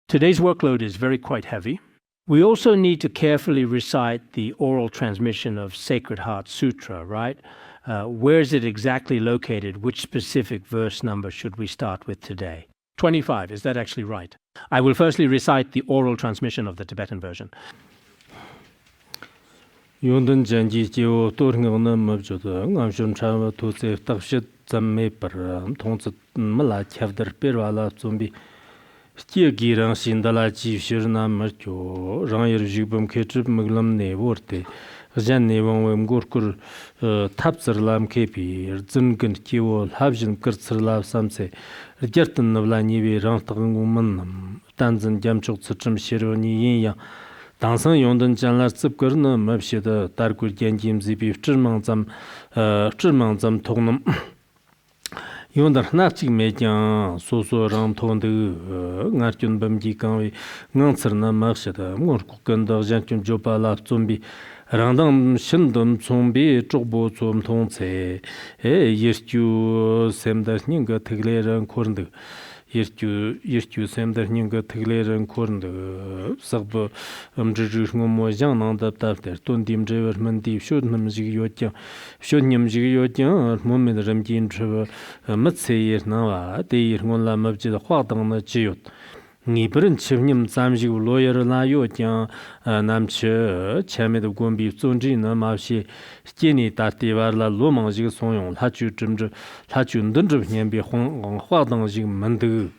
Today's workload is quite heavy. We also need to carefully recite the oral transmission of Sacred Heart Sutra, right? Where is it exactly located? Which specific verse number should we start with today? 25, is that actually right? I will firstly recite the oral transmission of the Tibetan version. Yondan janji jiwo torngana mabjoda ngamshun chawa tuse takshit zamme par tongtsit mala chavdar perwala zombi stia girang sindala jivshirna marjo rangir jigbam kechib maglam ne worte jan ne wangwem gorkur tapsirlam kepi zingan jiwo labjin kirtsirlab samse rjartan navla niwi rangtaganguman tanzin jamchuk tsichim shirwani yinyang 당선 용던 장라 습거는 맙시다 달굴 genjim zibi zhimangzam 통놈 용던 하나씩 매장 소소랑 통의 ngārchun bamji 강위 ngāngsirna 맙시다 ngorkukandag janchun jopala zombi rangdang shindum zombi zhugbo zom tongce yerchu semdar ninga tigleran korndig yerchu semdar ninga tigleran korndig sagbo amzhizhig ngomo jang nangdab tabder tondim jever mandi shodnam jig yotjang shodnyam jig yotjang momen ramjin chwa matseyer nawa deyir ngonla mabjida khwagdang na jiyot Nibrin chivnim zamjig lawyer la yotjang namche chamed gombi zonji na mawshi jeni dati warla lomang jig songyong lachu zhimzhi lachu ndinzhi nyambi khwagdang jig mandig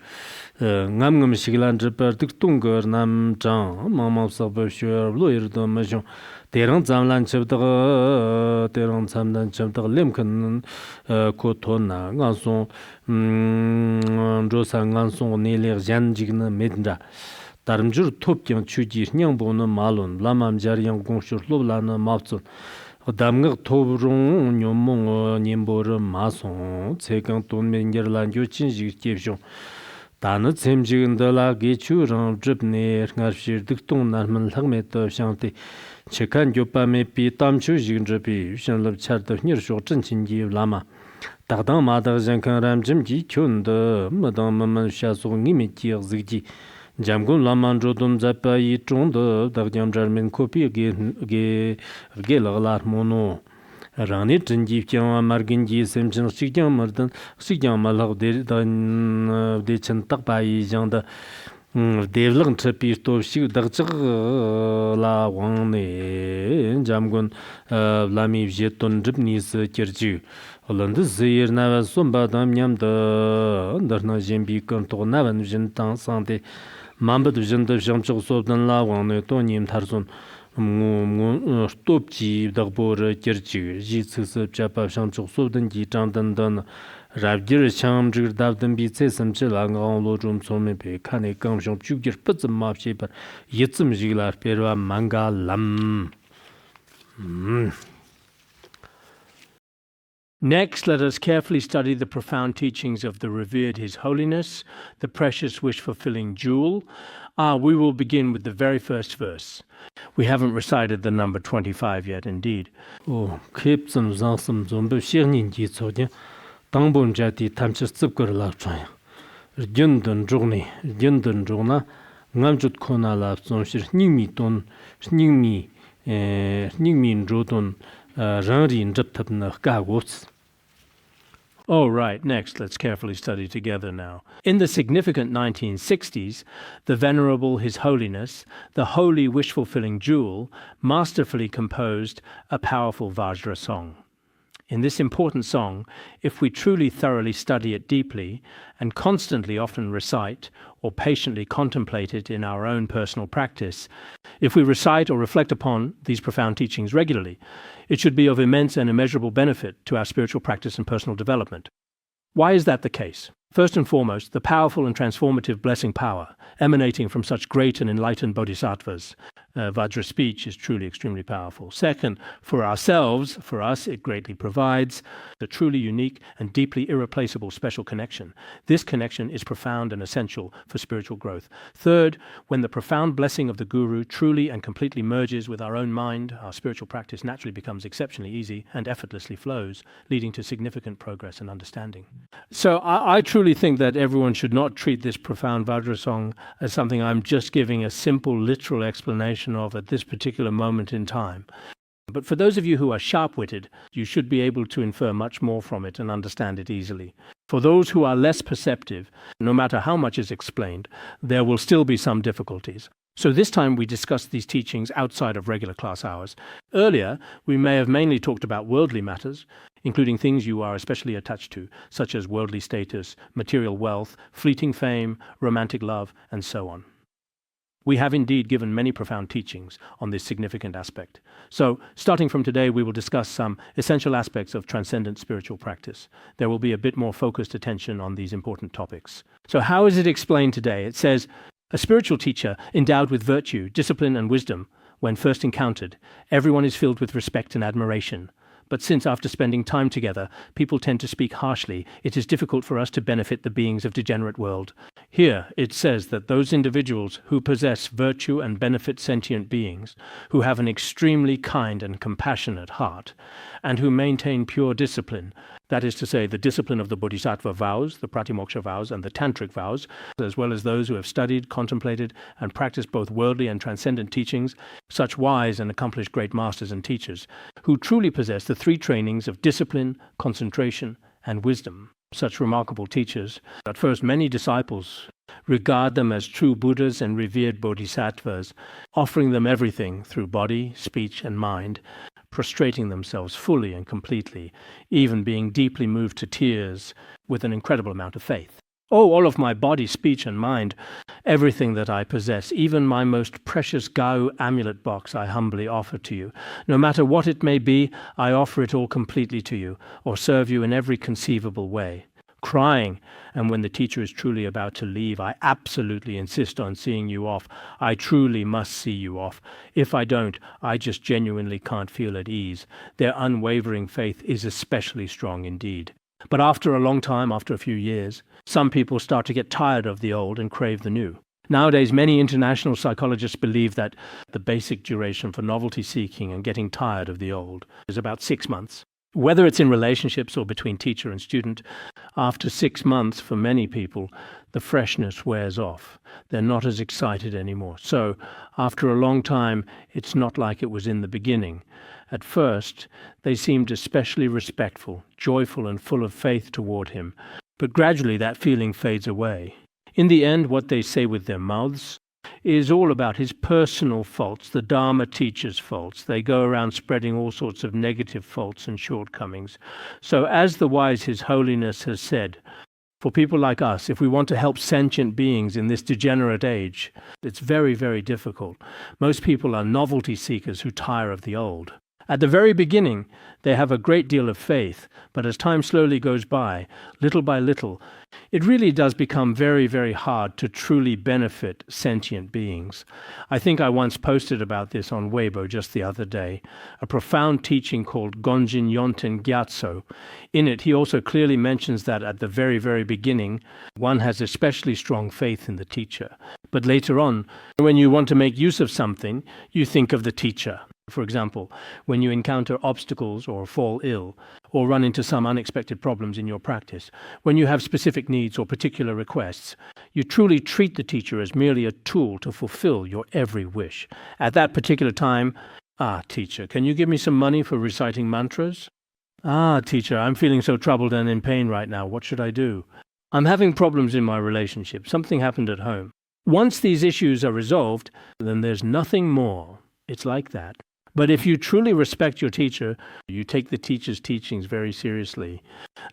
ngamngam shiglan zhibar dik tunggar nam zhang mangmang sabab shuar lawyer do mashong Terang zamlan chabdaga terang zamlan chabdaga lemkan ko tonna ngansong rosa ngansong neler janjigna medra darimjur topkyang chujir nyangbona malon lamam jaryang gongshur loblana mapsun damgag tobrong nyomong nyembor masong tsegang tonmenger lan yochin jig jebshong 다는 샘지근들라 게추랑 접네 ngārshir diktung narman lagme to shangti chekan gyopame pi tamchu jigin jobi shanlab charda hnir shog chinji lama dagdang madag jankan ramjim ji kyunda madang maman shasu ngimi ji zigji jamgun laman jodum zapa yi chungda dagjam jarmen kopi ge laglar mono Rani Jinji Kyang Marginji Semchin Shikyang Mardan Shikyang Malag de Chen Takpai Jang the Devlang Trapi to Shig Dagchag La Wang Ne Jamgun Lami Jeton Jipnis Kirju Olandis Zir Nava Sumba Dam Yam the Darna Jembi Kanto Navan Jin Tang Sante Mambad Jin the Jamchak Sobdan La Wang Ne Tonim Tarzon stopji dagbor kirchi ji tsip chapa shamchuk sobdan ji changdan dan rabgir chamjir davdan bi tsesam chila ngang lo jum some be khane kam shom chugir pazam mapche par yitsum jiglar perwa manga lam Next, let us carefully study the profound teachings of the revered His Holiness, the precious wish-fulfilling jewel. We will begin with the very first verse. We haven't recited the number 25 yet, indeed. Kepsam zangsam zombe shirnin ji tsodya tangbon jati tamchis tsipkar la chaya. Rjundan jogna ngamjut kona la zomshir ningmi ton ningmi njodon rangri njaptabna gagots. All right, next, let's carefully study together now. In the significant 1960s, the Venerable His Holiness, the Holy Wish-Fulfilling Jewel, masterfully composed a powerful Vajra song. In this important song, if we truly thoroughly study it deeply and constantly often recite or patiently contemplate it in our own personal practice, if we recite or reflect upon these profound teachings regularly, it should be of immense and immeasurable benefit to our spiritual practice and personal development. Why is that the case? First and foremost, the powerful and transformative blessing power emanating from such great and enlightened bodhisattvas Vajra speech is truly extremely powerful. Second, for ourselves, for us, it greatly provides a truly unique and deeply irreplaceable special connection. This connection is profound and essential for spiritual growth. Third, when the profound blessing of the Guru truly and completely merges with our own mind, our spiritual practice naturally becomes exceptionally easy and effortlessly flows, leading to significant progress and understanding. So I truly think that everyone should not treat this profound Vajra song as something I'm just giving a simple literal explanation of at this particular moment in time. But for those of you who are sharp-witted, you should be able to infer much more from it and understand it easily. For those who are less perceptive, no matter how much is explained, there will still be some difficulties. So this time we discussed these teachings outside of regular class hours. Earlier, we may have mainly talked about worldly matters, including things you are especially attached to, such as worldly status, material wealth, fleeting fame, romantic love, and so on. We have indeed given many profound teachings on this significant aspect. So, starting from today, we will discuss some essential aspects of transcendent spiritual practice. There will be a bit more focused attention on these important topics. So how is it explained today? It says, a spiritual teacher endowed with virtue, discipline, and wisdom, when first encountered, everyone is filled with respect and admiration. But since after spending time together, people tend to speak harshly, it is difficult for us to benefit the beings of degenerate world. Here it says that those individuals who possess virtue and benefit sentient beings, who have an extremely kind and compassionate heart, and who maintain pure discipline, that is to say, the discipline of the Bodhisattva vows, the Pratimoksha vows, and the Tantric vows, as well as those who have studied, contemplated, and practiced both worldly and transcendent teachings, such wise and accomplished great masters and teachers, who truly possess the three trainings of discipline, concentration, and wisdom. Such remarkable teachers, at first many disciples regard them as true Buddhas and revered Bodhisattvas, offering them everything through body, speech, and mind, prostrating themselves fully and completely, even being deeply moved to tears with an incredible amount of faith. Oh, all of my body, speech, and mind, everything that I possess, even my most precious Gao amulet box I humbly offer to you. No matter what it may be, I offer it all completely to you, or serve you in every conceivable way. Crying, and when the teacher is truly about to leave, I absolutely insist on seeing you off. I truly must see you off. If I don't, I just genuinely can't feel at ease. Their unwavering faith is especially strong indeed. But after a long time, after a few years, some people start to get tired of the old and crave the new. Nowadays, many international psychologists believe that the basic duration for novelty seeking and getting tired of the old is about 6 months. Whether it's in relationships or between teacher and student, after 6 months, for many people, the freshness wears off. They're not as excited anymore. So, after a long time, it's not like it was in the beginning. At first, they seemed especially respectful, joyful, and full of faith toward him. But gradually that feeling fades away. In the end, what they say with their mouths is all about his personal faults, the Dharma teacher's faults. They go around spreading all sorts of negative faults and shortcomings. So as the wise His Holiness has said, for people like us, if we want to help sentient beings in this degenerate age, it's very, very difficult. Most people are novelty seekers who tire of the old. At the very beginning, they have a great deal of faith, but as time slowly goes by little, it really does become very, very hard to truly benefit sentient beings. I think I once posted about this on Weibo just the other day, a profound teaching called Gonjin Yonten Gyatso. In it, he also clearly mentions that at the very, very beginning, one has especially strong faith in the teacher. But later on, when you want to make use of something, you think of the teacher. For example, when you encounter obstacles or fall ill, or run into some unexpected problems in your practice, when you have specific needs or particular requests, you truly treat the teacher as merely a tool to fulfill your every wish. At that particular time, teacher, can you give me some money for reciting mantras? Teacher, I'm feeling so troubled and in pain right now. What should I do? I'm having problems in my relationship. Something happened at home. Once these issues are resolved, then there's nothing more. It's like that. But if you truly respect your teacher, you take the teacher's teachings very seriously.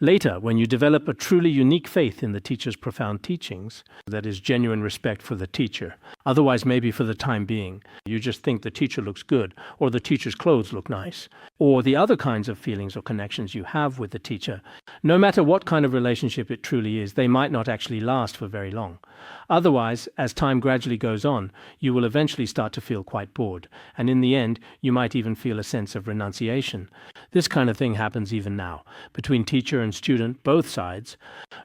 Later, when you develop a truly unique faith in the teacher's profound teachings, that is genuine respect for the teacher, Otherwise, maybe for the time being, you just think the teacher looks good, or the teacher's clothes look nice, or the other kinds of feelings or connections you have with the teacher. No matter what kind of relationship it truly is, they might not actually last for very long. Otherwise, as time gradually goes on, you will eventually start to feel quite bored, and in the end, you might even feel a sense of renunciation. This kind of thing happens even now, between teacher and student, both sides.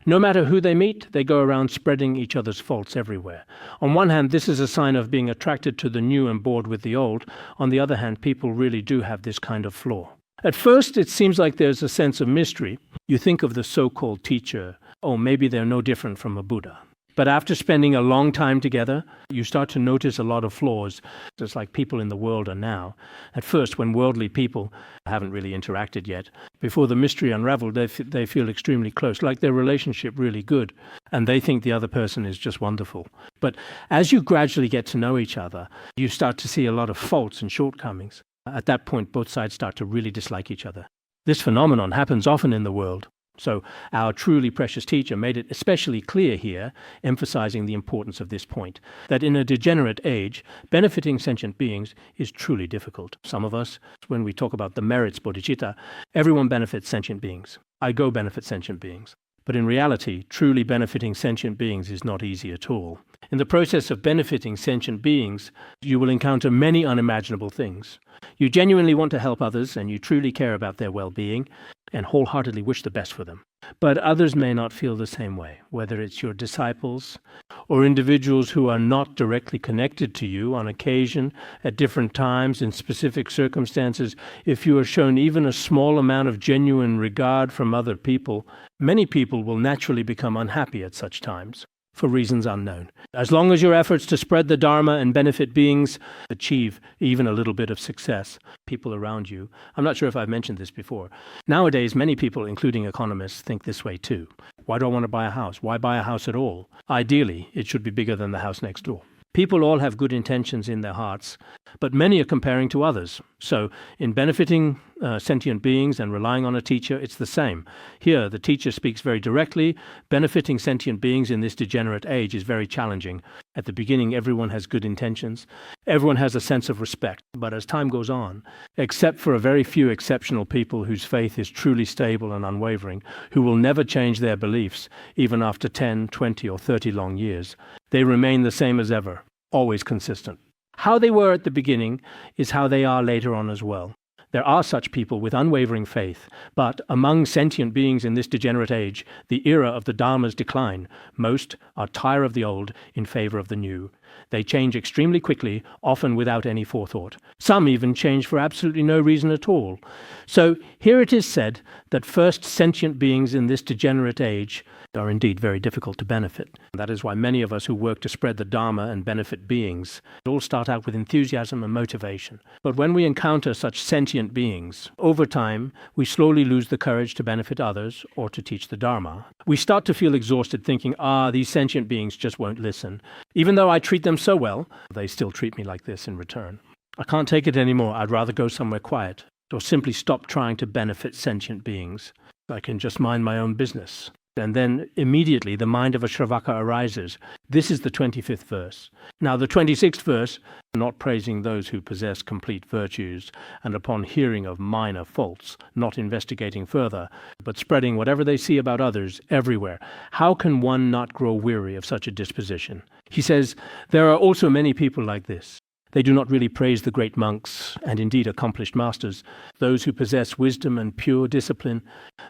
No matter who they meet, they go around spreading each other's faults everywhere. On one hand, this is a sign of being attracted to the new and bored with the old. On the other hand, people really do have this kind of flaw. At first, it seems like there's a sense of mystery. You think of the so-called teacher, oh, maybe they're no different from a Buddha. But after spending a long time together, you start to notice a lot of flaws, just like people in the world are now. At first, when worldly people haven't really interacted yet, before the mystery unraveled, they feel extremely close, like their relationship really good, and they think the other person is just wonderful. But as you gradually get to know each other, you start to see a lot of faults and shortcomings. At that point, both sides start to really dislike each other. This phenomenon happens often in the world. So our truly precious teacher made it especially clear here, emphasizing the importance of this point, that in a degenerate age, benefiting sentient beings is truly difficult. Some of us, when we talk about the merits bodhicitta, everyone benefits sentient beings. I go benefit sentient beings. But in reality, truly benefiting sentient beings is not easy at all. In the process of benefiting sentient beings, you will encounter many unimaginable things. You genuinely want to help others, and you truly care about their well-being, and wholeheartedly wish the best for them. But others may not feel the same way, whether it's your disciples or individuals who are not directly connected to you on occasion, at different times, in specific circumstances. If you are shown even a small amount of genuine regard from other people, many people will naturally become unhappy at such times, for reasons unknown. As long as your efforts to spread the Dharma and benefit beings achieve even a little bit of success, people around you, I'm not sure if I've mentioned this before. Nowadays, many people, including economists, think this way too. Why do I want to buy a house? Why buy a house at all? Ideally, it should be bigger than the house next door. People all have good intentions in their hearts, but many are comparing to others. So in benefiting sentient beings and relying on a teacher, it's the same. Here, the teacher speaks very directly. Benefiting sentient beings in this degenerate age is very challenging. At the beginning, everyone has good intentions. Everyone has a sense of respect. But as time goes on, except for a very few exceptional people whose faith is truly stable and unwavering, who will never change their beliefs, even after 10, 20, or 30 long years, they remain the same as ever, always consistent. How they were at the beginning is how they are later on as well. There are such people with unwavering faith, but among sentient beings in this degenerate age, the era of the Dharma's decline, most are tire of the old in favor of the new. They change extremely quickly, often without any forethought. Some even change for absolutely no reason at all. So here it is said that first sentient beings in this degenerate age are indeed very difficult to benefit. That is why many of us who work to spread the Dharma and benefit beings all start out with enthusiasm and motivation. But when we encounter such sentient beings, over time, we slowly lose the courage to benefit others or to teach the Dharma. We start to feel exhausted thinking, these sentient beings just won't listen. Even though I treat them so well, they still treat me like this in return. I can't take it anymore. I'd rather go somewhere quiet or simply stop trying to benefit sentient beings. I can just mind my own business. And then immediately the mind of a Shravaka arises. This is the 25th verse. Now the 26th verse, not praising those who possess complete virtues, and upon hearing of minor faults, not investigating further, but spreading whatever they see about others everywhere. How can one not grow weary of such a disposition? He says, there are also many people like this. They do not really praise the great monks, and indeed accomplished masters, those who possess wisdom and pure discipline.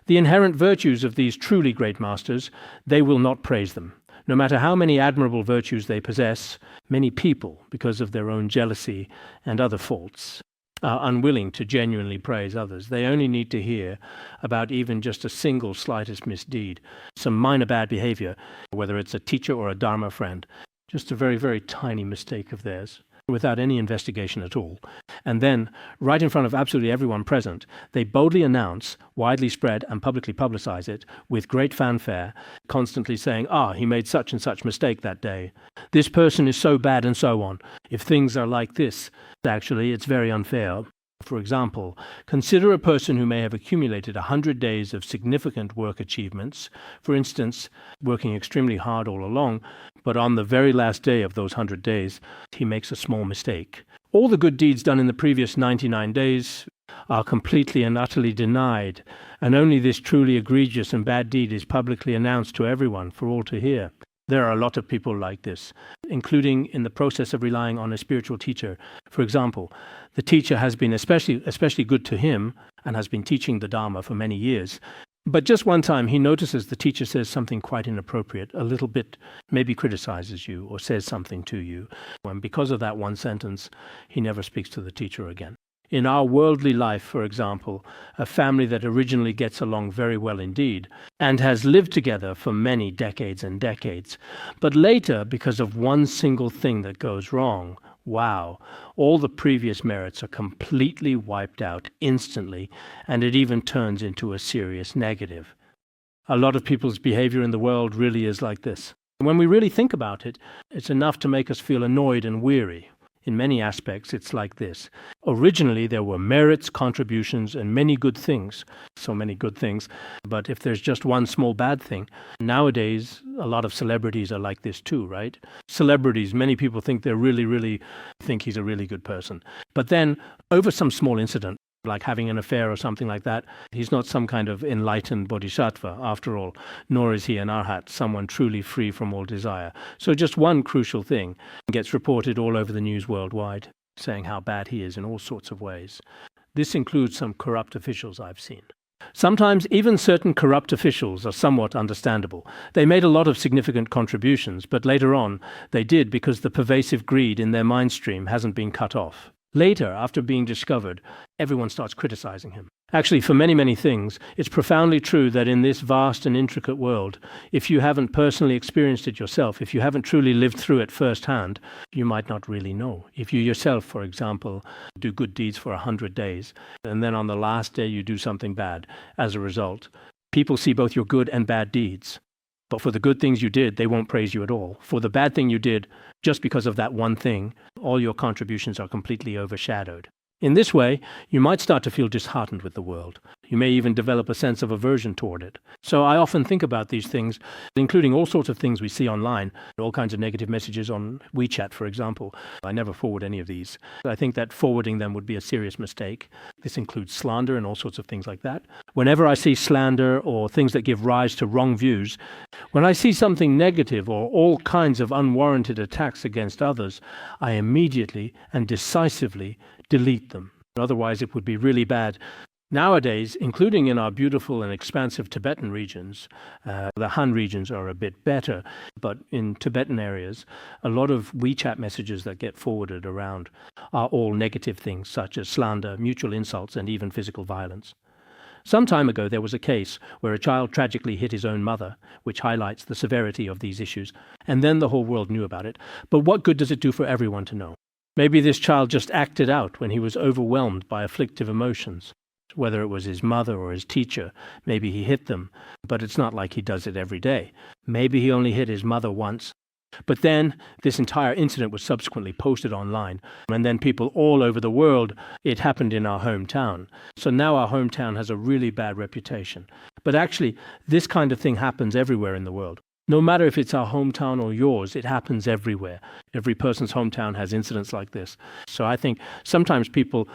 The inherent virtues of these truly great masters, they will not praise them. No matter how many admirable virtues they possess, many people, because of their own jealousy and other faults, are unwilling to genuinely praise others. They only need to hear about even just a single slightest misdeed, some minor bad behavior, whether it's a teacher or a Dharma friend, just a very, very tiny mistake of theirs, without any investigation at all. And then, right in front of absolutely everyone present, they boldly announce, widely spread and publicly publicize it with great fanfare, constantly saying, he made such and such mistake that day. This person is so bad and so on. If things are like this, actually, it's very unfair. For example, consider a person who may have accumulated 100 days of significant work achievements, for instance, working extremely hard all along, but on the very last day of those 100 days, he makes a small mistake. All the good deeds done in the previous 99 days are completely and utterly denied, and only this truly egregious and bad deed is publicly announced to everyone for all to hear. There are a lot of people like this, including in the process of relying on a spiritual teacher. For example, the teacher has been especially good to him and has been teaching the Dharma for many years. But just one time he notices the teacher says something quite inappropriate, a little bit, maybe criticizes you or says something to you. And because of that one sentence, he never speaks to the teacher again. In our worldly life, for example, a family that originally gets along very well indeed and has lived together for many decades and decades, but later, because of one single thing that goes wrong, wow, all the previous merits are completely wiped out instantly, and it even turns into a serious negative. A lot of people's behavior in the world really is like this. When we really think about it, it's enough to make us feel annoyed and weary. In many aspects, it's like this. Originally, there were merits, contributions, and many good things. So many good things. But if there's just one small bad thing, nowadays, a lot of celebrities are like this too, right? Celebrities, many people think really think he's a really good person. But then, over some small incident, like having an affair or something like that, he's not some kind of enlightened bodhisattva, after all, nor is he an arhat, someone truly free from all desire. So just one crucial thing gets reported all over the news worldwide, saying how bad he is in all sorts of ways. This includes some corrupt officials I've seen. Sometimes even certain corrupt officials are somewhat understandable. They made a lot of significant contributions, but later on they did because the pervasive greed in their mind stream hasn't been cut off. Later, after being discovered, everyone starts criticizing him. Actually, for many things, it's profoundly true that in this vast and intricate world, if you haven't personally experienced it yourself, if you haven't truly lived through it firsthand, you might not really know. If you yourself, for example, do good deeds for 100 days, and then on the last day you do something bad, as a result, people see both your good and bad deeds. But for the good things you did, they won't praise you at all. For the bad thing you did, just because of that one thing, all your contributions are completely overshadowed. In this way, you might start to feel disheartened with the world. You may even develop a sense of aversion toward it. So I often think about these things, including all sorts of things we see online, all kinds of negative messages on WeChat, for example. I never forward any of these. I think that forwarding them would be a serious mistake. This includes slander and all sorts of things like that. Whenever I see slander or things that give rise to wrong views, when I see something negative or all kinds of unwarranted attacks against others, I immediately and decisively delete them. Otherwise, it would be really bad. Nowadays, including in our beautiful and expansive Tibetan regions, the Han regions are a bit better, but in Tibetan areas, a lot of WeChat messages that get forwarded around are all negative things such as slander, mutual insults, and even physical violence. Some time ago, there was a case where a child tragically hit his own mother, which highlights the severity of these issues, and then the whole world knew about it. But what good does it do for everyone to know? Maybe this child just acted out when he was overwhelmed by afflictive emotions. Whether it was his mother or his teacher, maybe he hit them, but it's not like he does it every day. Maybe he only hit his mother once. But then this entire incident was subsequently posted online, and then people all over the world, it happened in our hometown. So now our hometown has a really bad reputation. But actually, this kind of thing happens everywhere in the world. No matter if it's our hometown or yours, it happens everywhere. Every person's hometown has incidents like this. So I think sometimes people,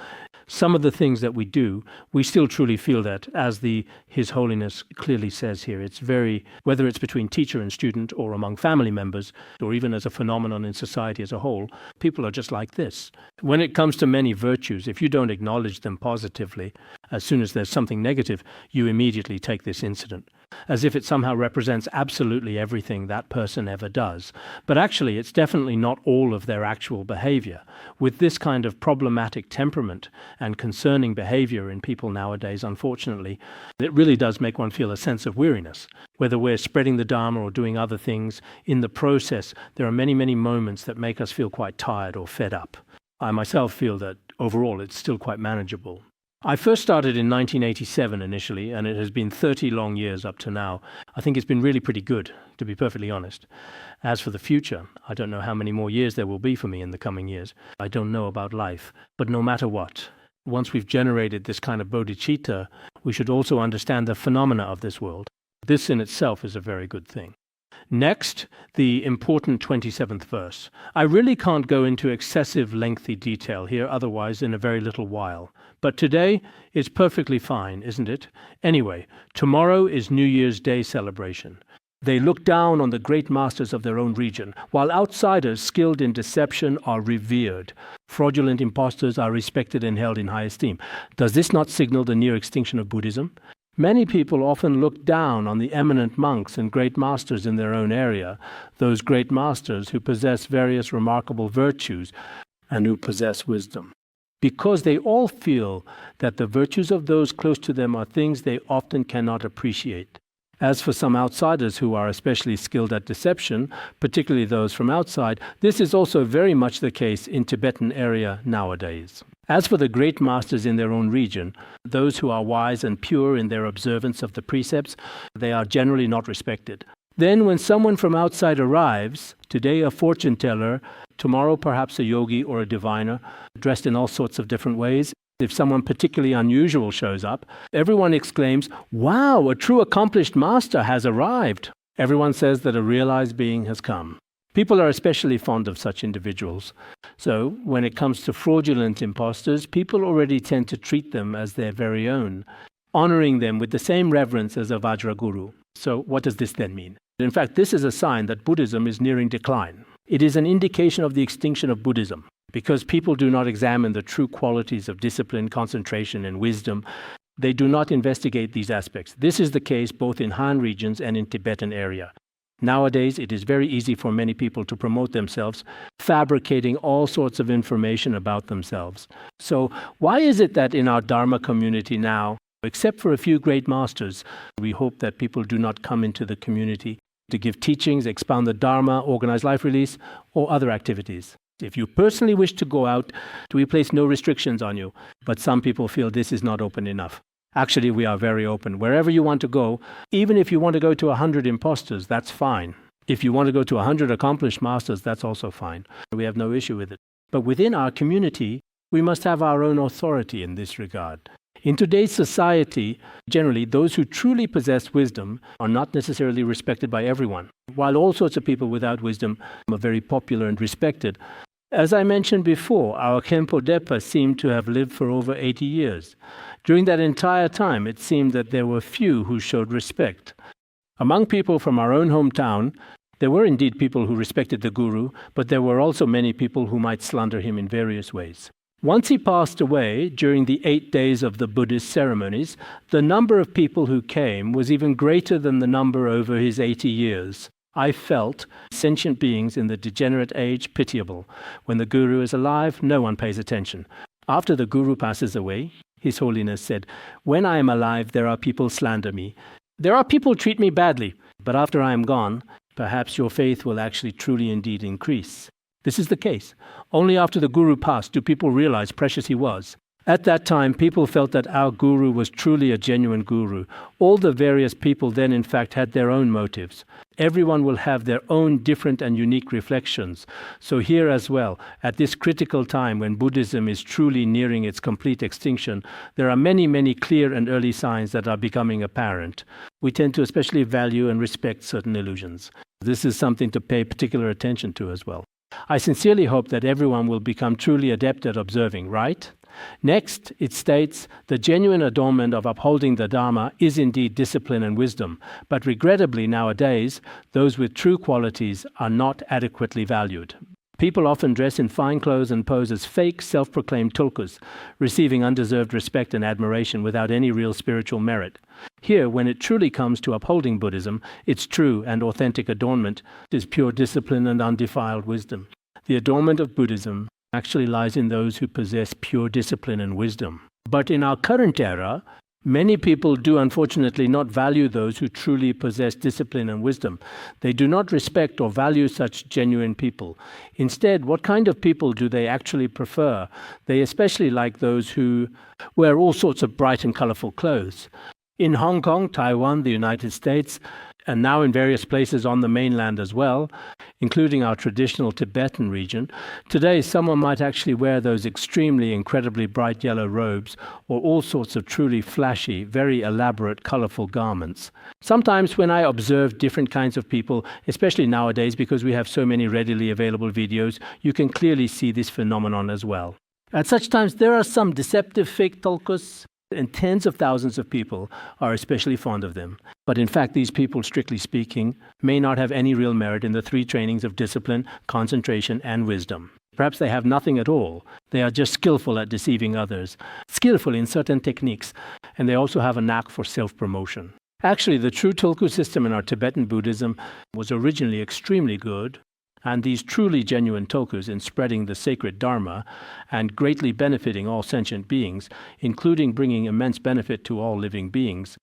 some of the things that we do, we still truly feel that, as His Holiness clearly says here, it's very, whether it's between teacher and student or among family members, or even as a phenomenon in society as a whole, people are just like this. When it comes to many virtues, if you don't acknowledge them positively, as soon as there's something negative, you immediately take this incident, as if it somehow represents absolutely everything that person ever does. But actually, it's definitely not all of their actual behavior. With this kind of problematic temperament and concerning behavior in people nowadays, unfortunately, it really does make one feel a sense of weariness. Whether we're spreading the Dharma or doing other things, in the process, there are many moments that make us feel quite tired or fed up. I myself feel that overall it's still quite manageable. I first started in 1987 initially, and it has been 30 long years up to now. I think it's been really pretty good, to be perfectly honest. As for the future, I don't know how many more years there will be for me in the coming years. I don't know about life. But no matter what, once we've generated this kind of bodhicitta, we should also understand the phenomena of this world. This in itself is a very good thing. Next, the important 27th verse. I really can't go into excessive lengthy detail here, otherwise in a very little while. But today it's perfectly fine, isn't it? Anyway, tomorrow is New Year's Day celebration. They look down on the great masters of their own region, while outsiders skilled in deception are revered. Fraudulent impostors are respected and held in high esteem. Does this not signal the near extinction of Buddhism? Many people often look down on the eminent monks and great masters in their own area, those great masters who possess various remarkable virtues and who possess wisdom, because they all feel that the virtues of those close to them are things they often cannot appreciate. As for some outsiders who are especially skilled at deception, particularly those from outside, this is also very much the case in Tibetan area nowadays. As for the great masters in their own region, those who are wise and pure in their observance of the precepts, they are generally not respected. Then when someone from outside arrives, today a fortune teller, tomorrow perhaps a yogi or a diviner, dressed in all sorts of different ways, if someone particularly unusual shows up, everyone exclaims, "Wow, a true accomplished master has arrived." Everyone says that a realized being has come. People are especially fond of such individuals. So, when it comes to fraudulent impostors, people already tend to treat them as their very own, honoring them with the same reverence as a Vajraguru. So, what does this then mean? In fact, this is a sign that Buddhism is nearing decline. It is an indication of the extinction of Buddhism, because people do not examine the true qualities of discipline, concentration, and wisdom. They do not investigate these aspects. This is the case both in Han regions and in Tibetan area. Nowadays, it is very easy for many people to promote themselves, fabricating all sorts of information about themselves. So, why is it that in our Dharma community now, except for a few great masters, we hope that people do not come into the community to give teachings, expound the Dharma, organize life release, or other activities? If you personally wish to go out, we place no restrictions on you, but some people feel this is not open enough. Actually, we are very open. Wherever you want to go, even if you want to go to 100 imposters, that's fine. If you want to go to 100 accomplished masters, that's also fine. We have no issue with it. But within our community, we must have our own authority in this regard. In today's society, generally, those who truly possess wisdom are not necessarily respected by everyone, while all sorts of people without wisdom are very popular and respected. As I mentioned before, our Khenpo Depa seemed to have lived for over 80 years. During that entire time, it seemed that there were few who showed respect. Among people from our own hometown, there were indeed people who respected the Guru, but there were also many people who might slander him in various ways. Once he passed away, during the 8 days of the Buddhist ceremonies, the number of people who came was even greater than the number over his 80 years. I felt sentient beings in the degenerate age pitiable. When the Guru is alive, no one pays attention. After the Guru passes away, His Holiness said, "When I am alive, there are people slander me. There are people treat me badly, but after I am gone, perhaps your faith will actually truly indeed increase." This is the case. Only after the Guru passed do people realize precious he was. At that time, people felt that our Guru was truly a genuine Guru. All the various people then, in fact, had their own motives. Everyone will have their own different and unique reflections. So here as well, at this critical time when Buddhism is truly nearing its complete extinction, there are many, many clear and early signs that are becoming apparent. We tend to especially value and respect certain illusions. This is something to pay particular attention to as well. I sincerely hope that everyone will become truly adept at observing, right? Next, it states, the genuine adornment of upholding the Dharma is indeed discipline and wisdom, but regrettably nowadays, those with true qualities are not adequately valued. People often dress in fine clothes and pose as fake, self-proclaimed tulkus, receiving undeserved respect and admiration without any real spiritual merit. Here, when it truly comes to upholding Buddhism, its true and authentic adornment is pure discipline and undefiled wisdom. The adornment of Buddhism actually lies in those who possess pure discipline and wisdom. But in our current era, many people do unfortunately not value those who truly possess discipline and wisdom. They do not respect or value such genuine people. Instead, what kind of people do they actually prefer? They especially like those who wear all sorts of bright and colorful clothes. In Hong Kong, Taiwan, the United States, and now in various places on the mainland as well, including our traditional Tibetan region. Today, someone might actually wear those extremely, incredibly bright yellow robes or all sorts of truly flashy, very elaborate, colorful garments. Sometimes when I observe different kinds of people, especially nowadays because we have so many readily available videos, you can clearly see this phenomenon as well. At such times, there are some deceptive fake tulkus, and tens of thousands of people are especially fond of them. But in fact, these people, strictly speaking, may not have any real merit in the three trainings of discipline, concentration, and wisdom. Perhaps they have nothing at all. They are just skillful at deceiving others, skillful in certain techniques, and they also have a knack for self-promotion. Actually, the true tulku system in our Tibetan Buddhism was originally extremely good, and these truly genuine tulkus in spreading the sacred Dharma and greatly benefiting all sentient beings, including bringing immense benefit to all living beings,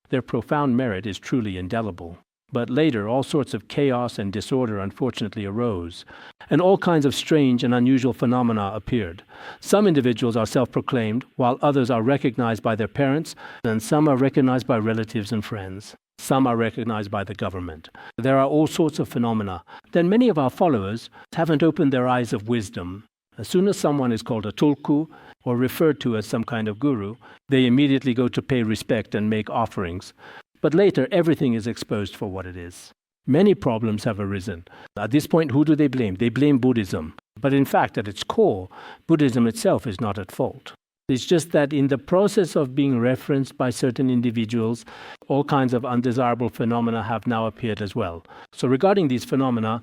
their profound merit is truly indelible. But later, all sorts of chaos and disorder unfortunately arose, and all kinds of strange and unusual phenomena appeared. Some individuals are self-proclaimed, while others are recognized by their parents, and some are recognized by relatives and friends. Some are recognized by the government. There are all sorts of phenomena. Then many of our followers haven't opened their eyes of wisdom. As soon as someone is called a tulku or referred to as some kind of guru, they immediately go to pay respect and make offerings. But later, everything is exposed for what it is. Many problems have arisen. At this point, who do they blame? They blame Buddhism. But in fact, at its core, Buddhism itself is not at fault. It's just that in the process of being referenced by certain individuals, all kinds of undesirable phenomena have now appeared as well. So regarding these phenomena,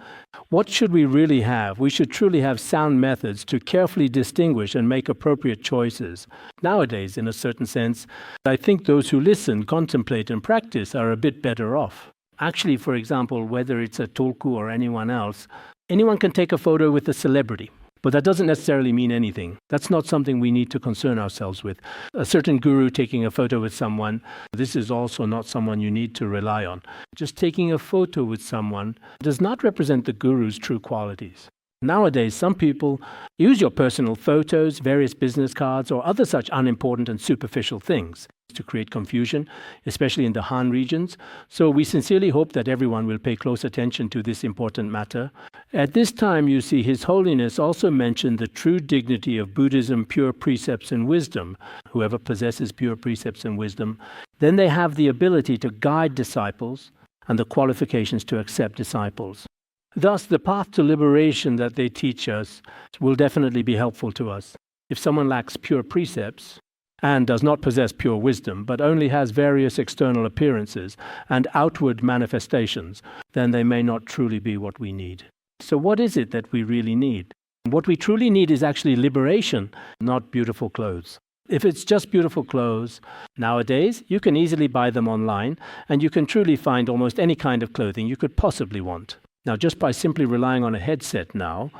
what should we really have? We should truly have sound methods to carefully distinguish and make appropriate choices. Nowadays, in a certain sense, I think those who listen, contemplate, and practice are a bit better off. Actually, for example, whether it's a tulku or anyone else, anyone can take a photo with a celebrity. But that doesn't necessarily mean anything. That's not something we need to concern ourselves with. A certain guru taking a photo with someone, this is also not someone you need to rely on. Just taking a photo with someone does not represent the guru's true qualities. Nowadays, some people use your personal photos, various business cards, or other such unimportant and superficial things to create confusion, especially in the Han regions. So we sincerely hope that everyone will pay close attention to this important matter. At this time, you see, His Holiness also mentioned the true dignity of Buddhism, pure precepts and wisdom. Whoever possesses pure precepts and wisdom, then they have the ability to guide disciples and the qualifications to accept disciples. Thus, the path to liberation that they teach us will definitely be helpful to us. If someone lacks pure precepts and does not possess pure wisdom, but only has various external appearances and outward manifestations, then they may not truly be what we need. So what is it that we really need? What we truly need is actually liberation, not beautiful clothes. If it's just beautiful clothes, nowadays you can easily buy them online and you can truly find almost any kind of clothing you could possibly want. Now, just by simply relying on a headset now,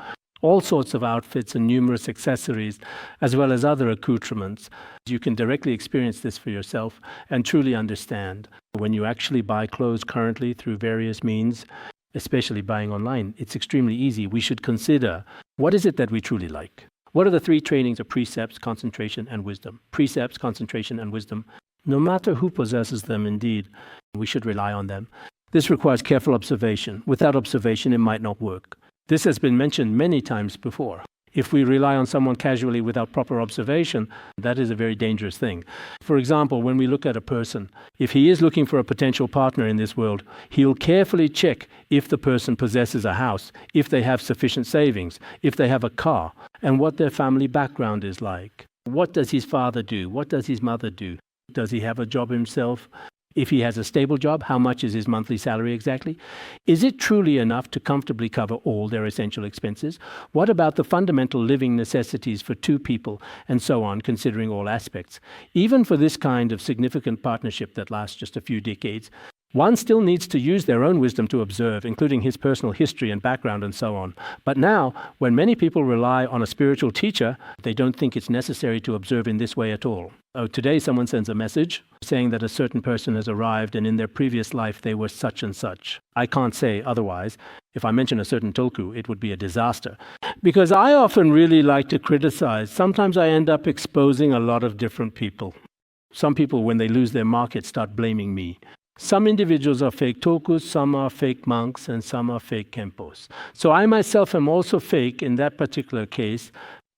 all sorts of outfits and numerous accessories, as well as other accoutrements, you can directly experience this for yourself and truly understand. When you actually buy clothes currently through various means, especially buying online, it's extremely easy. We should consider, what is it that we truly like? What are the three trainings of precepts, concentration, and wisdom? Precepts, concentration, and wisdom. No matter who possesses them, indeed, we should rely on them. This requires careful observation. Without observation, it might not work. This has been mentioned many times before. If we rely on someone casually without proper observation, that is a very dangerous thing. For example, when we look at a person, if he is looking for a potential partner in this world, he'll carefully check if the person possesses a house, if they have sufficient savings, if they have a car, and what their family background is like. What does his father do? What does his mother do? Does he have a job himself? If he has a stable job, how much is his monthly salary exactly? Is it truly enough to comfortably cover all their essential expenses? What about the fundamental living necessities for two people, and so on, considering all aspects? Even for this kind of significant partnership that lasts just a few decades, one still needs to use their own wisdom to observe, including his personal history and background and so on. But now, when many people rely on a spiritual teacher, they don't think it's necessary to observe in this way at all. Oh, today someone sends a message saying that a certain person has arrived and in their previous life they were such and such. I can't say otherwise. If I mention a certain tulku, it would be a disaster. Because I often really like to criticize. Sometimes I end up exposing a lot of different people. Some people, when they lose their market, start blaming me. Some individuals are fake tulkus, some are fake monks, and some are fake Khenpos. So I myself am also fake in that particular case,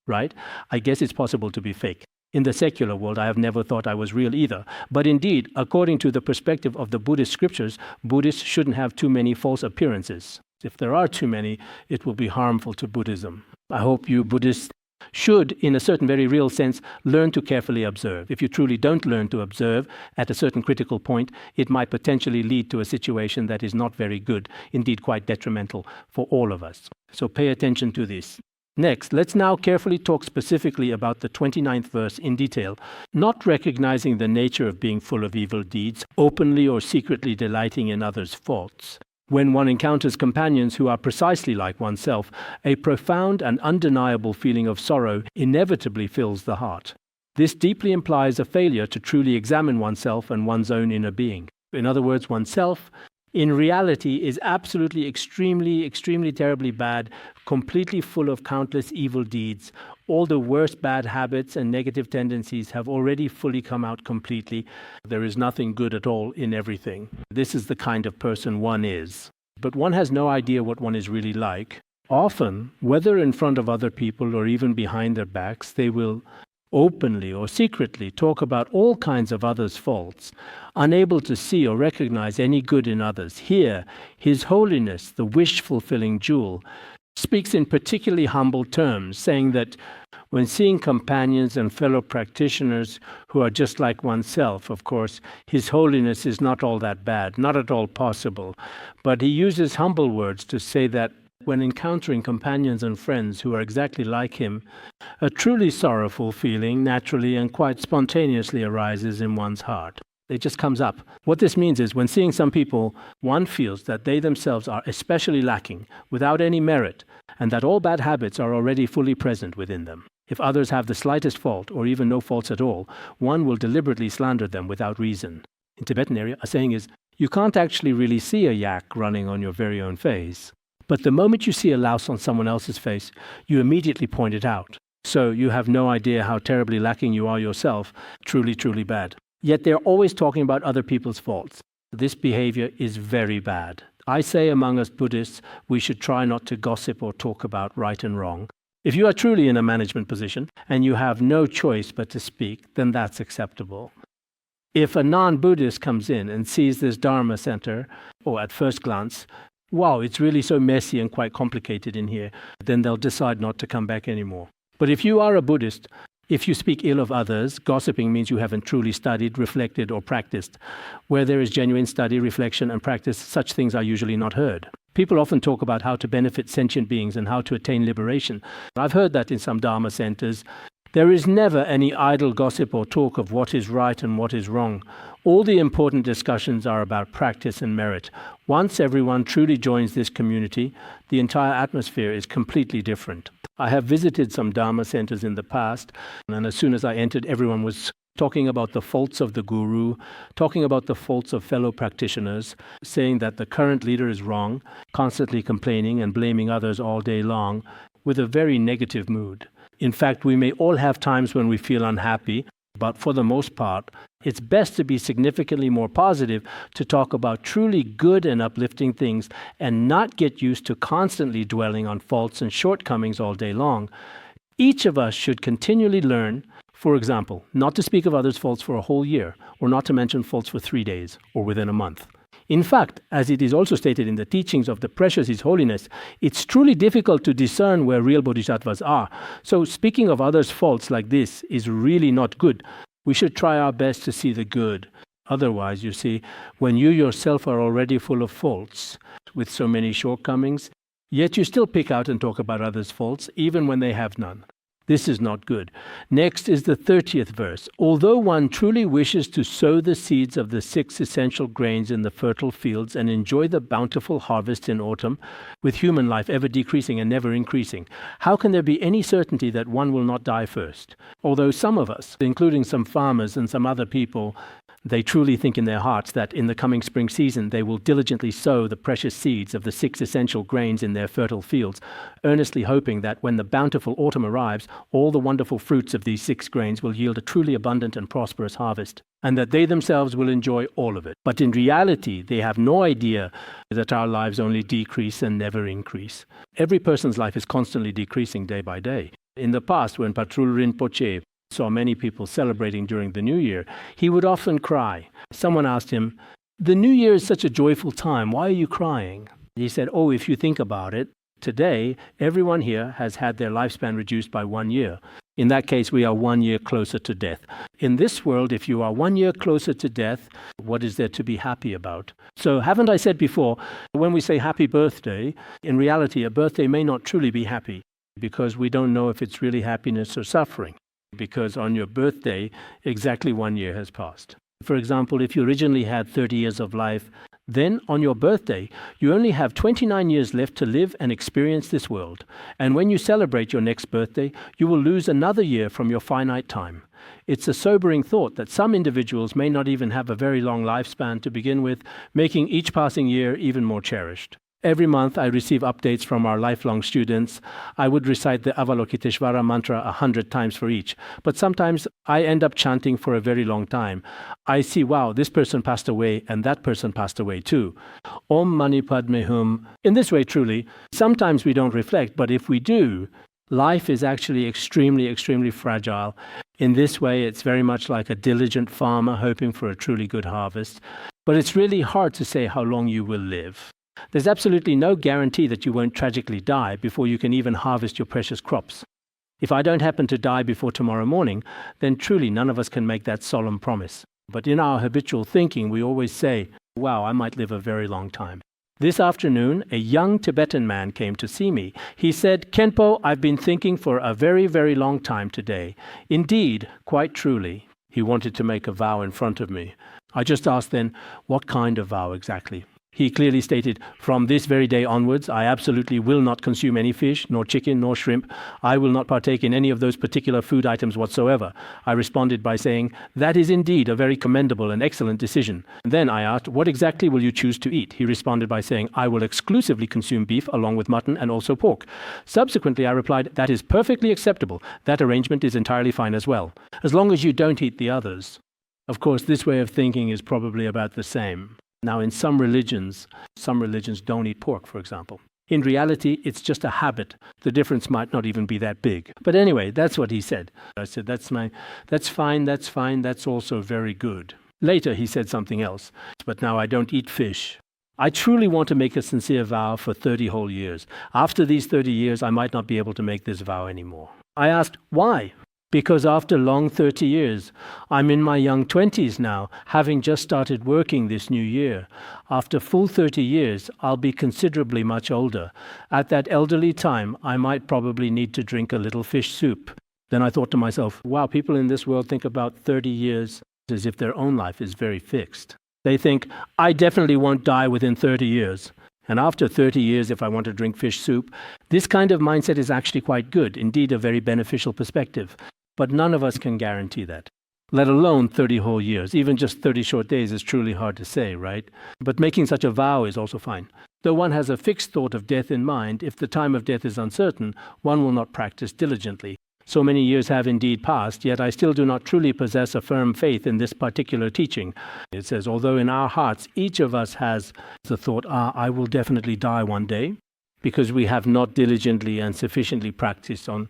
right? I guess it's possible to be fake. In the secular world, I have never thought I was real either. But indeed, according to the perspective of the Buddhist scriptures, Buddhists shouldn't have too many false appearances. If there are too many, it will be harmful to Buddhism. I hope you Buddhists should, in a certain very real sense, learn to carefully observe. If you truly don't learn to observe at a certain critical point, it might potentially lead to a situation that is not very good, indeed quite detrimental for all of us. So pay attention to this. Next, let's now carefully talk specifically about the 29th verse in detail, not recognizing the nature of being full of evil deeds, openly or secretly delighting in others' faults. When one encounters companions who are precisely like oneself, a profound and undeniable feeling of sorrow inevitably fills the heart. This deeply implies a failure to truly examine oneself and one's own inner being. In other words, oneself, in reality, is absolutely extremely terribly bad, completely full of countless evil deeds. All the worst bad habits and negative tendencies have already fully come out completely. There is nothing good at all in everything. This is the kind of person one is. But one has no idea what one is really like. Often, whether in front of other people or even behind their backs, they will openly or secretly talk about all kinds of others' faults, unable to see or recognize any good in others. Here, His Holiness, the wish-fulfilling jewel, speaks in particularly humble terms, saying that when seeing companions and fellow practitioners who are just like oneself, of course, His Holiness is not all that bad, not at all possible. But he uses humble words to say that when encountering companions and friends who are exactly like him, a truly sorrowful feeling naturally and quite spontaneously arises in one's heart. It just comes up. What this means is when seeing some people, one feels that they themselves are especially lacking, without any merit, and that all bad habits are already fully present within them. If others have the slightest fault, or even no faults at all, one will deliberately slander them without reason. In Tibetan area, a saying is, you can't actually really see a yak running on your very own face. But the moment you see a louse on someone else's face, you immediately point it out. So you have no idea how terribly lacking you are yourself, truly bad. Yet they're always talking about other people's faults. This behavior is very bad. I say among us Buddhists, we should try not to gossip or talk about right and wrong. If you are truly in a management position and you have no choice but to speak, then that's acceptable. If a non-Buddhist comes in and sees this Dharma center, or at first glance, wow, it's really so messy and quite complicated in here, then they'll decide not to come back anymore. But if you are a Buddhist, if you speak ill of others, gossiping means you haven't truly studied, reflected, or practiced. Where there is genuine study, reflection, and practice, such things are usually not heard. People often talk about how to benefit sentient beings and how to attain liberation. I've heard that in some Dharma centers. There is never any idle gossip or talk of what is right and what is wrong. All the important discussions are about practice and merit. Once everyone truly joins this community, the entire atmosphere is completely different. I have visited some Dharma centers in the past, and as soon as I entered, everyone was talking about the faults of the guru, talking about the faults of fellow practitioners, saying that the current leader is wrong, constantly complaining and blaming others all day long, with a very negative mood. In fact, we may all have times when we feel unhappy, but for the most part, it's best to be significantly more positive, to talk about truly good and uplifting things, and not get used to constantly dwelling on faults and shortcomings all day long. Each of us should continually learn, for example, not to speak of others' faults for a whole year, or not to mention faults for 3 days, or within a month. In fact, as it is also stated in the teachings of the precious His Holiness, it's truly difficult to discern where real bodhisattvas are. So speaking of others' faults like this is really not good. We should try our best to see the good. Otherwise, you see, when you yourself are already full of faults, with so many shortcomings, yet you still pick out and talk about others' faults, even when they have none. This is not good. Next is the 30th verse. Although one truly wishes to sow the seeds of the 6 essential grains in the fertile fields and enjoy the bountiful harvest in autumn, with human life ever decreasing and never increasing, how can there be any certainty that one will not die first? Although some of us, including some farmers and some other people, They truly think in their hearts that in the coming spring season they will diligently sow the precious seeds of the 6 essential grains in their fertile fields, earnestly hoping that when the bountiful autumn arrives, all the wonderful fruits of these 6 grains will yield a truly abundant and prosperous harvest, and that they themselves will enjoy all of it. But in reality, they have no idea that our lives only decrease and never increase. Every person's life is constantly decreasing day by day. In the past, when Patrul Rinpoche saw many people celebrating during the New Year, he would often cry. Someone asked him, "The New Year is such a joyful time. Why are you crying?" He said, "Oh, if you think about it, today everyone here has had their lifespan reduced by 1 year. In that case, we are 1 year closer to death. In this world, if you are 1 year closer to death, what is there to be happy about?" So haven't I said before, when we say happy birthday, in reality, a birthday may not truly be happy, because we don't know if it's really happiness or suffering. Because on your birthday, exactly 1 year has passed. For example, if you originally had 30 years of life, then on your birthday, you only have 29 years left to live and experience this world. And when you celebrate your next birthday, you will lose another year from your finite time. It's a sobering thought that some individuals may not even have a very long lifespan to begin with, making each passing year even more cherished. Every month I receive updates from our lifelong students. I would recite the Avalokiteshvara mantra 100 times for each, but sometimes I end up chanting for a very long time. I see, wow, this person passed away and that person passed away too. Om Mani Padme Hum. In this way, truly, sometimes we don't reflect, but if we do, life is actually extremely, extremely fragile. In this way, it's very much like a diligent farmer hoping for a truly good harvest. But it's really hard to say how long you will live. There's absolutely no guarantee that you won't tragically die before you can even harvest your precious crops. If I don't happen to die before tomorrow morning, then truly none of us can make that solemn promise. But in our habitual thinking, we always say, wow, I might live a very long time. This afternoon, a young Tibetan man came to see me. He said, "Khenpo, I've been thinking for a very, very long time today. Indeed, quite truly." He wanted to make a vow in front of me. I just asked then, what kind of vow exactly? He clearly stated, "From this very day onwards, I absolutely will not consume any fish, nor chicken, nor shrimp. I will not partake in any of those particular food items whatsoever." I responded by saying, "That is indeed a very commendable and excellent decision." And then I asked, "What exactly will you choose to eat?" He responded by saying, "I will exclusively consume beef along with mutton and also pork." Subsequently, I replied, "That is perfectly acceptable. That arrangement is entirely fine as well, as long as you don't eat the others." Of course, this way of thinking is probably about the same. Now, in some religions don't eat pork, for example. In reality, it's just a habit. The difference might not even be that big. But anyway, that's what he said. I said, that's fine, that's also very good. Later, he said something else. "But now I don't eat fish. I truly want to make a sincere vow for 30 whole years. After these 30 years, I might not be able to make this vow anymore." I asked, "Why?" "Because after long 30 years, I'm in my young 20s now, having just started working this new year. After full 30 years, I'll be considerably much older. At that elderly time, I might probably need to drink a little fish soup." Then I thought to myself, wow, people in this world think about 30 years as if their own life is very fixed. They think, I definitely won't die within 30 years. And after 30 years, if I want to drink fish soup, this kind of mindset is actually quite good, indeed a very beneficial perspective. But none of us can guarantee that, let alone 30 whole years. Even just 30 short days is truly hard to say, right? But making such a vow is also fine. Though one has a fixed thought of death in mind, if the time of death is uncertain, one will not practice diligently. So many years have indeed passed, yet I still do not truly possess a firm faith in this particular teaching. It says, although in our hearts each of us has the thought, I will definitely die one day, because we have not diligently and sufficiently practiced on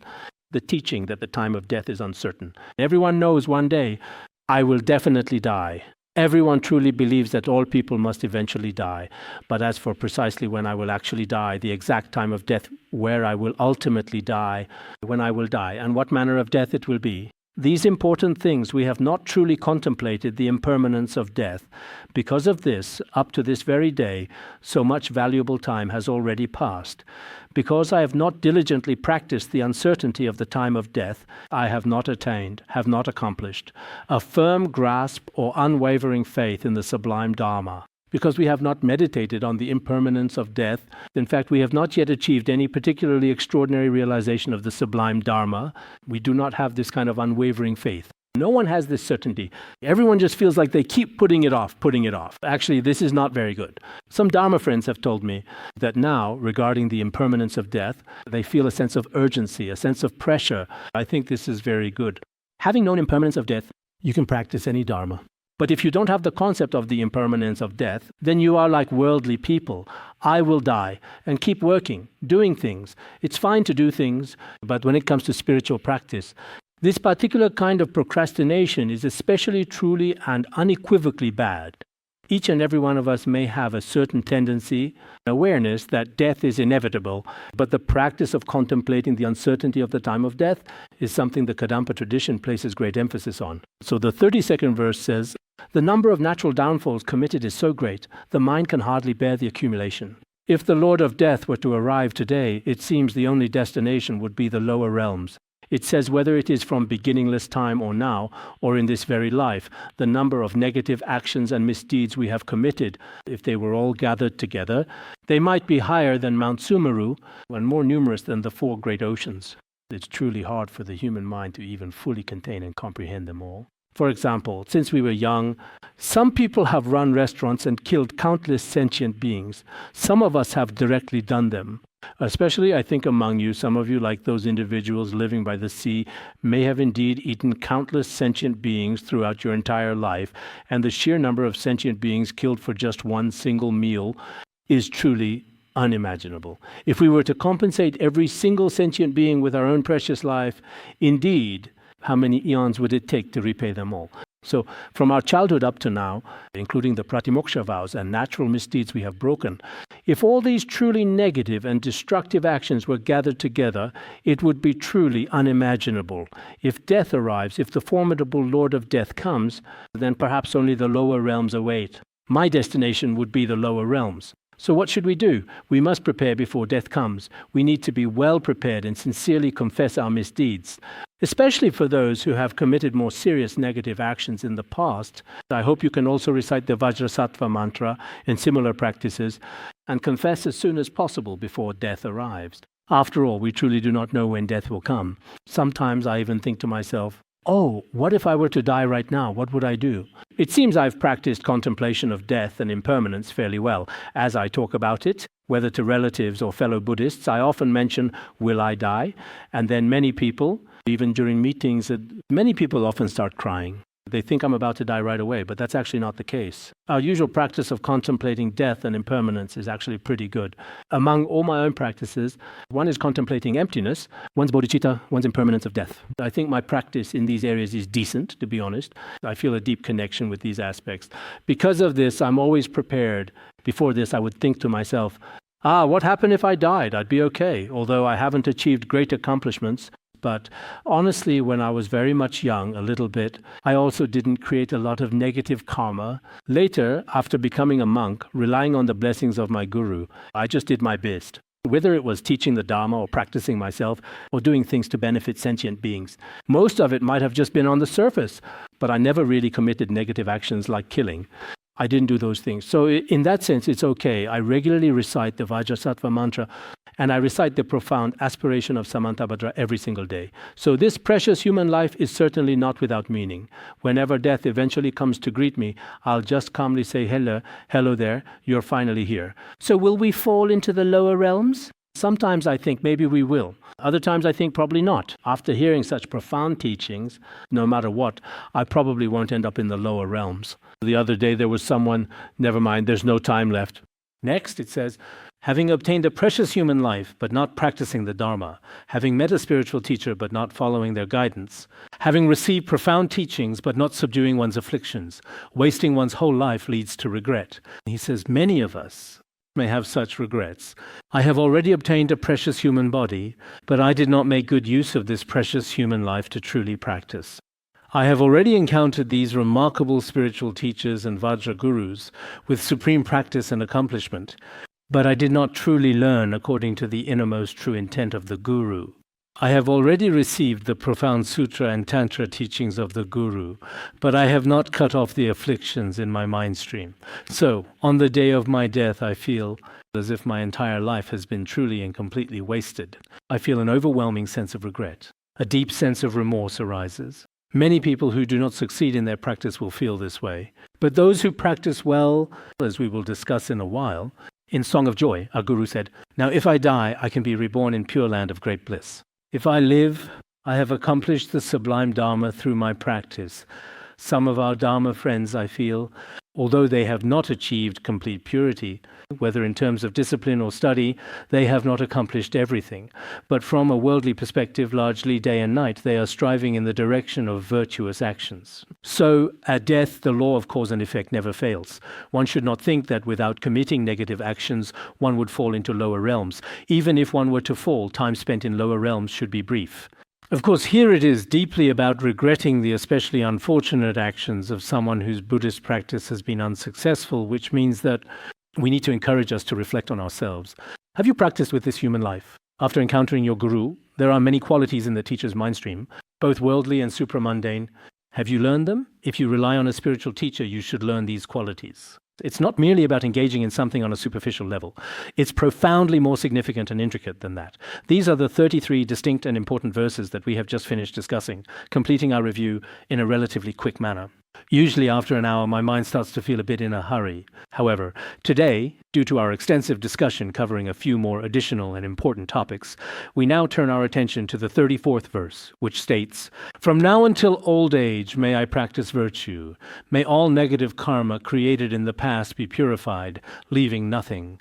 the teaching that the time of death is uncertain. Everyone knows one day, I will definitely die. Everyone truly believes that all people must eventually die. But as for precisely when I will actually die, the exact time of death where I will ultimately die, when I will die, and what manner of death it will be, these important things we have not truly contemplated the impermanence of death. Because of this, up to this very day, so much valuable time has already passed. Because I have not diligently practiced the uncertainty of the time of death, I have not attained, have not accomplished, a firm grasp or unwavering faith in the sublime Dharma. Because we have not meditated on the impermanence of death, in fact, we have not yet achieved any particularly extraordinary realization of the sublime Dharma. We do not have this kind of unwavering faith. No one has this certainty. Everyone just feels like they keep putting it off. Actually, this is not very good. Some Dharma friends have told me that now, regarding the impermanence of death, they feel a sense of urgency, a sense of pressure. I think this is very good. Having known impermanence of death, you can practice any Dharma. But if you don't have the concept of the impermanence of death, then you are like worldly people. I will die, and keep working, doing things. It's fine to do things, but when it comes to spiritual practice, this particular kind of procrastination is especially truly and unequivocally bad. Each and every one of us may have a certain tendency, awareness that death is inevitable, but the practice of contemplating the uncertainty of the time of death is something the Kadampa tradition places great emphasis on. So the 32nd verse says, "The number of natural downfalls committed is so great, the mind can hardly bear the accumulation. If the Lord of Death were to arrive today, it seems the only destination would be the lower realms. It says whether it is from beginningless time or now, or in this very life, the number of negative actions and misdeeds we have committed, if they were all gathered together, they might be higher than Mount Sumeru and more numerous than the 4 great oceans." It's truly hard for the human mind to even fully contain and comprehend them all. For example, since we were young, some people have run restaurants and killed countless sentient beings. Some of us have directly done them. Especially, I think, among you, some of you, like those individuals living by the sea, may have indeed eaten countless sentient beings throughout your entire life, and the sheer number of sentient beings killed for just one single meal is truly unimaginable. If we were to compensate every single sentient being with our own precious life, indeed, how many eons would it take to repay them all? So from our childhood up to now, including the pratimoksha vows and natural misdeeds we have broken, if all these truly negative and destructive actions were gathered together, it would be truly unimaginable. If death arrives, if the formidable Lord of Death comes, then perhaps only the lower realms await. My destination would be the lower realms. So what should we do? We must prepare before death comes. We need to be well prepared and sincerely confess our misdeeds, especially for those who have committed more serious negative actions in the past. I hope you can also recite the Vajrasattva mantra and similar practices and confess as soon as possible before death arrives. After all, we truly do not know when death will come. Sometimes I even think to myself, oh, what if I were to die right now? What would I do? It seems I've practiced contemplation of death and impermanence fairly well. As I talk about it, whether to relatives or fellow Buddhists, I often mention, will I die? And then many people, even during meetings, many people often start crying. They think I'm about to die right away, but that's actually not the case. Our usual practice of contemplating death and impermanence is actually pretty good. Among all my own practices, one is contemplating emptiness, one's bodhicitta, one's impermanence of death. I think my practice in these areas is decent, to be honest. I feel a deep connection with these aspects. Because of this, I'm always prepared. Before this, I would think to myself, what happened if I died? I'd be okay, although I haven't achieved great accomplishments. But honestly, when I was very much young, a little bit, I also didn't create a lot of negative karma. Later, after becoming a monk, relying on the blessings of my guru, I just did my best. Whether it was teaching the Dharma or practicing myself or doing things to benefit sentient beings. Most of it might have just been on the surface, but I never really committed negative actions like killing. I didn't do those things. So in that sense, it's okay. I regularly recite the Vajrasattva mantra, and I recite the profound aspiration of Samantabhadra every single day. So this precious human life is certainly not without meaning. Whenever death eventually comes to greet me, I'll just calmly say, hello there, you're finally here. So will we fall into the lower realms? Sometimes I think maybe we will. Other times I think probably not. After hearing such profound teachings, no matter what, I probably won't end up in the lower realms. The other day there was someone, never mind, there's no time left. Next it says, having obtained a precious human life but not practicing the Dharma, having met a spiritual teacher but not following their guidance, having received profound teachings but not subduing one's afflictions, wasting one's whole life leads to regret. He says many of us may have such regrets. I have already obtained a precious human body, but I did not make good use of this precious human life to truly practice. I have already encountered these remarkable spiritual teachers and Vajra gurus with supreme practice and accomplishment, but I did not truly learn according to the innermost true intent of the guru. I have already received the profound sutra and tantra teachings of the guru, but I have not cut off the afflictions in my mind stream. So, on the day of my death, I feel as if my entire life has been truly and completely wasted. I feel an overwhelming sense of regret. A deep sense of remorse arises. Many people who do not succeed in their practice will feel this way. But those who practice well, as we will discuss in a while, in Song of Joy, our Guru said, "Now if I die, I can be reborn in pure land of great bliss. If I live, I have accomplished the sublime Dharma through my practice." Some of our Dharma friends, I feel, although they have not achieved complete purity, whether in terms of discipline or study, they have not accomplished everything. But from a worldly perspective, largely day and night, they are striving in the direction of virtuous actions. So, at death, the law of cause and effect never fails. One should not think that without committing negative actions, one would fall into lower realms. Even if one were to fall, time spent in lower realms should be brief. Of course, here it is deeply about regretting the especially unfortunate actions of someone whose Buddhist practice has been unsuccessful, which means that we need to encourage us to reflect on ourselves. Have you practiced with this human life? After encountering your guru, there are many qualities in the teacher's mind stream, both worldly and supramundane. Have you learned them? If you rely on a spiritual teacher, you should learn these qualities. It's not merely about engaging in something on a superficial level. It's profoundly more significant and intricate than that. These are the 33 distinct and important verses that we have just finished discussing, completing our review in a relatively quick manner. Usually after an hour, my mind starts to feel a bit in a hurry. However, today, due to our extensive discussion covering a few more additional and important topics, we now turn our attention to the 34th verse, which states, "From now until old age may I practice virtue. May all negative karma created in the past be purified, leaving nothing.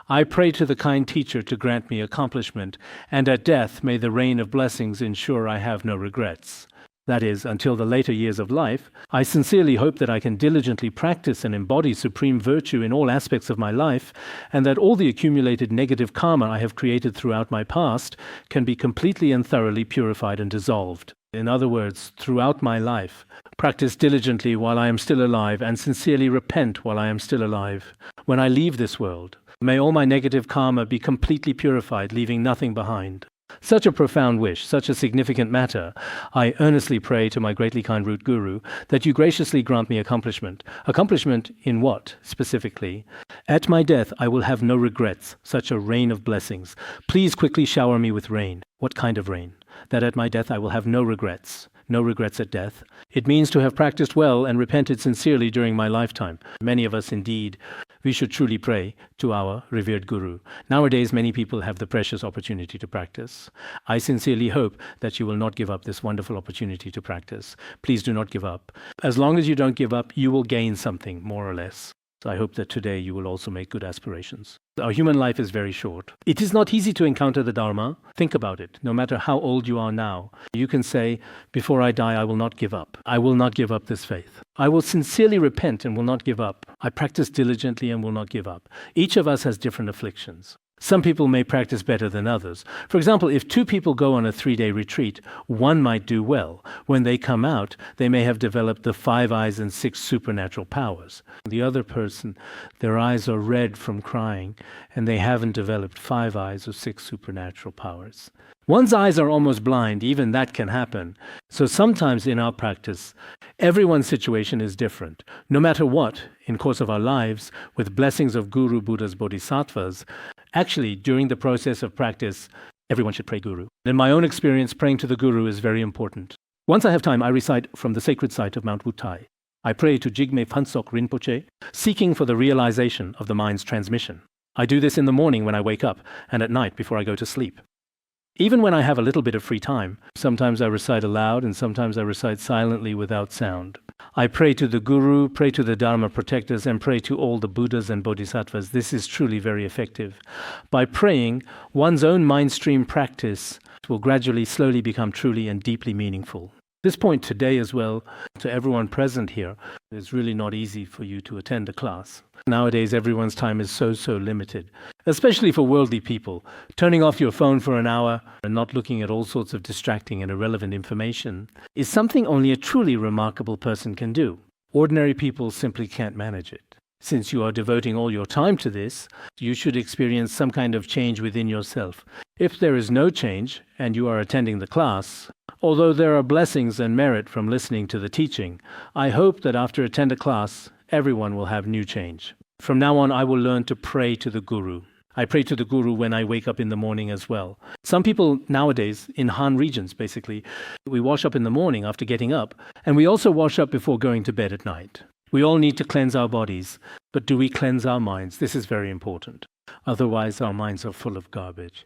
I pray to the kind teacher to grant me accomplishment, and at death may the rain of blessings ensure I have no regrets." That is, until the later years of life, I sincerely hope that I can diligently practice and embody supreme virtue in all aspects of my life, and that all the accumulated negative karma I have created throughout my past can be completely and thoroughly purified and dissolved. In other words, throughout my life, practice diligently while I am still alive, and sincerely repent while I am still alive. When I leave this world, may all my negative karma be completely purified, leaving nothing behind. Such a profound wish, such a significant matter, I earnestly pray to my greatly kind root guru that you graciously grant me accomplishment. Accomplishment in what, specifically? At my death, I will have no regrets, such a rain of blessings. Please quickly shower me with rain. What kind of rain? That at my death I will have no regrets. No regrets at death. It means to have practiced well and repented sincerely during my lifetime. Many of us, indeed, we should truly pray to our revered Guru. Nowadays, many people have the precious opportunity to practice. I sincerely hope that you will not give up this wonderful opportunity to practice. Please do not give up. As long as you don't give up, you will gain something, more or less. I hope that today you will also make good aspirations. Our human life is very short. It is not easy to encounter the Dharma. Think about it. No matter how old you are now, you can say, "Before I die, I will not give up. I will not give up this faith. I will sincerely repent and will not give up. I practice diligently and will not give up." Each of us has different afflictions. Some people may practice better than others. For example, if two people go on a 3-day retreat, one might do well. When they come out, they may have developed the 5 eyes and 6 supernatural powers. The other person, their eyes are red from crying, and they haven't developed 5 eyes or 6 supernatural powers. One's eyes are almost blind, even that can happen. So sometimes in our practice, everyone's situation is different. No matter what, in course of our lives, with blessings of Guru, Buddhas, Bodhisattvas, actually, during the process of practice, everyone should pray Guru. In my own experience, praying to the Guru is very important. Once I have time, I recite from the sacred site of Mount Wutai. I pray to Jigme Phuntsok Rinpoche, seeking for the realization of the mind's transmission. I do this in the morning when I wake up, and at night before I go to sleep. Even when I have a little bit of free time, sometimes I recite aloud and sometimes I recite silently without sound. I pray to the Guru, pray to the Dharma protectors, and pray to all the Buddhas and Bodhisattvas. This is truly very effective. By praying, one's own mind stream practice will gradually, slowly become truly and deeply meaningful. This point today as well, to everyone present here, it's really not easy for you to attend a class. Nowadays, everyone's time is so limited, especially for worldly people. Turning off your phone for an hour and not looking at all sorts of distracting and irrelevant information is something only a truly remarkable person can do. Ordinary people simply can't manage it. Since you are devoting all your time to this, you should experience some kind of change within yourself. If there is no change and you are attending the class, although there are blessings and merit from listening to the teaching, I hope that after attend a class, everyone will have new change. From now on, I will learn to pray to the Guru. I pray to the Guru when I wake up in the morning as well. Some people nowadays, in Han regions basically, we wash up in the morning after getting up, and we also wash up before going to bed at night. We all need to cleanse our bodies, but do we cleanse our minds? This is very important. Otherwise, our minds are full of garbage.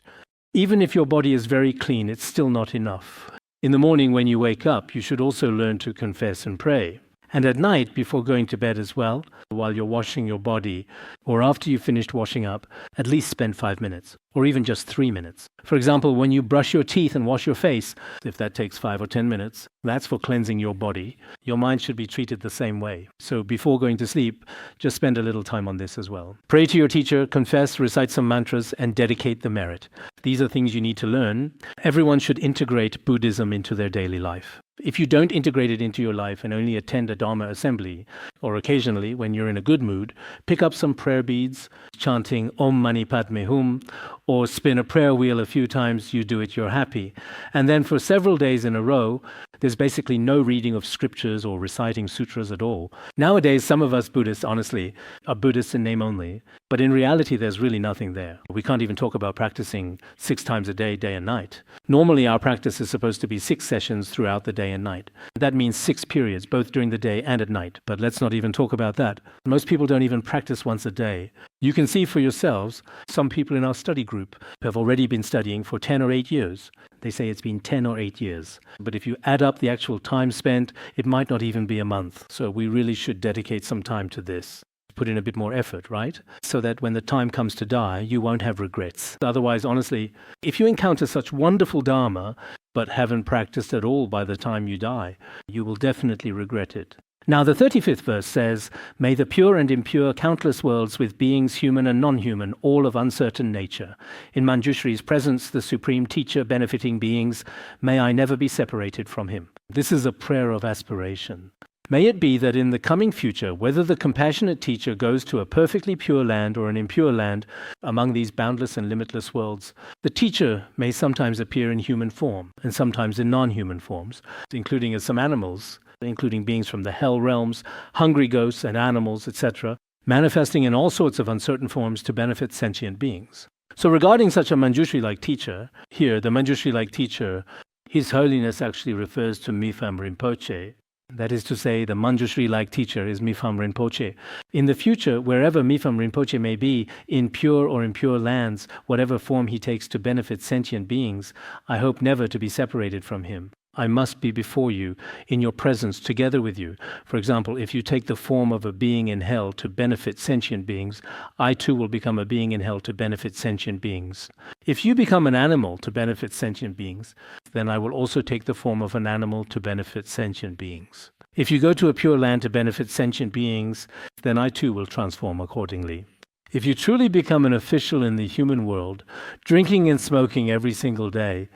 Even if your body is very clean, it's still not enough. In the morning when you wake up, you should also learn to confess and pray. And at night, before going to bed as well, while you're washing your body, or after you've finished washing up, at least spend 5 minutes, or even just 3 minutes. For example, when you brush your teeth and wash your face, if that takes 5 or 10 minutes, that's for cleansing your body. Your mind should be treated the same way. So before going to sleep, just spend a little time on this as well. Pray to your teacher, confess, recite some mantras, and dedicate the merit. These are things you need to learn. Everyone should integrate Buddhism into their daily life. If you don't integrate it into your life and only attend a Dharma assembly, or occasionally, when you're in a good mood, pick up some prayer beads, chanting Om Mani Padme Hum, or spin a prayer wheel a few times, you do it, you're happy. And then for several days in a row, there's basically no reading of scriptures or reciting sutras at all. Nowadays, some of us Buddhists, honestly, are Buddhists in name only, but in reality, there's really nothing there. We can't even talk about practicing 6 times a day, day and night. Normally, our practice is supposed to be 6 sessions throughout the day and night. That means 6 periods, both during the day and at night. But let's not even talk about that. Most people don't even practice once a day. You can see for yourselves, some people in our study group have already been studying for 10 or 8 years. They say it's been 10 or 8 years. But if you add up the actual time spent, it might not even be a month. So we really should dedicate some time to this. Put in a bit more effort, right? So that when the time comes to die, you won't have regrets. Otherwise, honestly, if you encounter such wonderful Dharma, but haven't practiced at all by the time you die, you will definitely regret it. Now, the 35th verse says, "May the pure and impure countless worlds with beings human and non-human, all of uncertain nature. In Manjushri's presence, the supreme teacher benefiting beings, may I never be separated from him." This is a prayer of aspiration. May it be that in the coming future, whether the compassionate teacher goes to a perfectly pure land or an impure land among these boundless and limitless worlds, the teacher may sometimes appear in human form and sometimes in non-human forms, including as some animals, including beings from the hell realms, hungry ghosts and animals, etc., manifesting in all sorts of uncertain forms to benefit sentient beings. So regarding such a Manjushri-like teacher, here the Manjushri-like teacher, His Holiness actually refers to Mipham Rinpoche. That is to say, the Manjushri-like teacher is Mipham Rinpoche. In the future, wherever Mipham Rinpoche may be, in pure or impure lands, whatever form he takes to benefit sentient beings, I hope never to be separated from him. I must be before you, in your presence, together with you. For example, if you take the form of a being in hell to benefit sentient beings, I too will become a being in hell to benefit sentient beings. If you become an animal to benefit sentient beings, then I will also take the form of an animal to benefit sentient beings. If you go to a pure land to benefit sentient beings, then I too will transform accordingly. If you truly become an official in the human world, drinking and smoking every single day,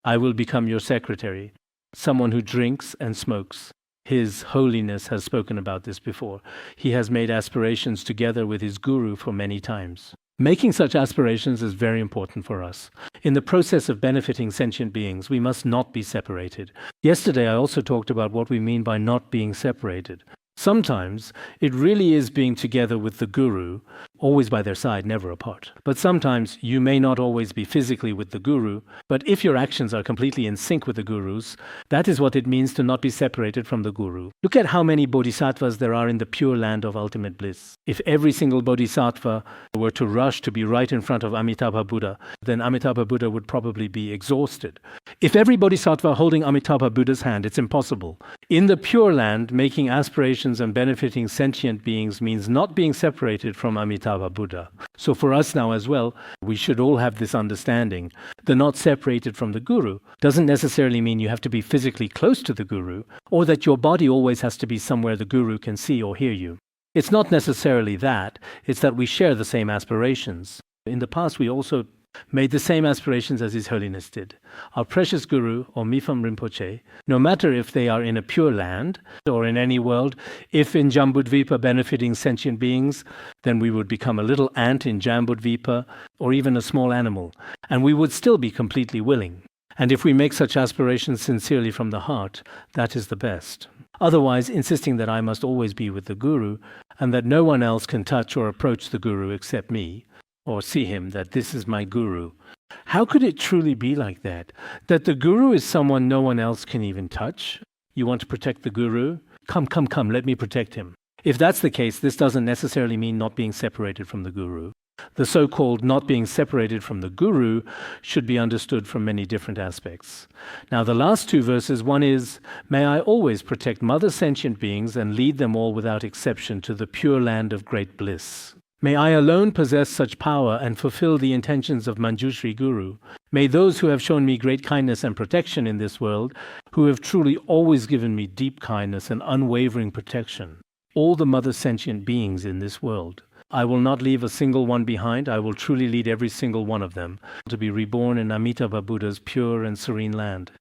I will become your secretary. Someone who drinks and smokes. His Holiness has spoken about this before. He has made aspirations together with his Guru for many times. Making such aspirations is very important for us. In the process of benefiting sentient beings, we must not be separated. Yesterday, I also talked about what we mean by not being separated. Sometimes it really is being together with the Guru, always by their side, never apart. But sometimes you may not always be physically with the Guru, but if your actions are completely in sync with the Guru's, that is what it means to not be separated from the Guru. Look at how many bodhisattvas there are in the pure land of ultimate bliss. If every single bodhisattva were to rush to be right in front of Amitabha Buddha, then Amitabha Buddha would probably be exhausted. If every bodhisattva holding Amitabha Buddha's hand, it's impossible. In the pure land, making aspirations and benefiting sentient beings means not being separated from Amitabha Buddha. So for us now as well, we should all have this understanding. The not separated from the Guru doesn't necessarily mean you have to be physically close to the Guru, or that your body always has to be somewhere the Guru can see or hear you. It's not necessarily that, it's that we share the same aspirations. In the past, we also made the same aspirations as His Holiness did. Our precious Guru, or Mipham Rinpoche, no matter if they are in a pure land or in any world, if in Jambudvipa benefiting sentient beings, then we would become a little ant in Jambudvipa or even a small animal, and we would still be completely willing. And if we make such aspirations sincerely from the heart, that is the best. Otherwise, insisting that I must always be with the Guru and that no one else can touch or approach the Guru except me, or see him, that this is my guru. How could it truly be like that? That the guru is someone no one else can even touch? You want to protect the guru? Come, let me protect him. If that's the case, this doesn't necessarily mean not being separated from the guru. The so-called not being separated from the guru should be understood from many different aspects. Now, the last two verses, one is, may I always protect mother sentient beings and lead them all without exception to the pure land of great bliss. May I alone possess such power and fulfill the intentions of Manjushri Guru. May those who have shown me great kindness and protection in this world, who have truly always given me deep kindness and unwavering protection, all the mother sentient beings in this world, I will not leave a single one behind. I will truly lead every single one of them to be reborn in Amitabha Buddha's pure and serene land.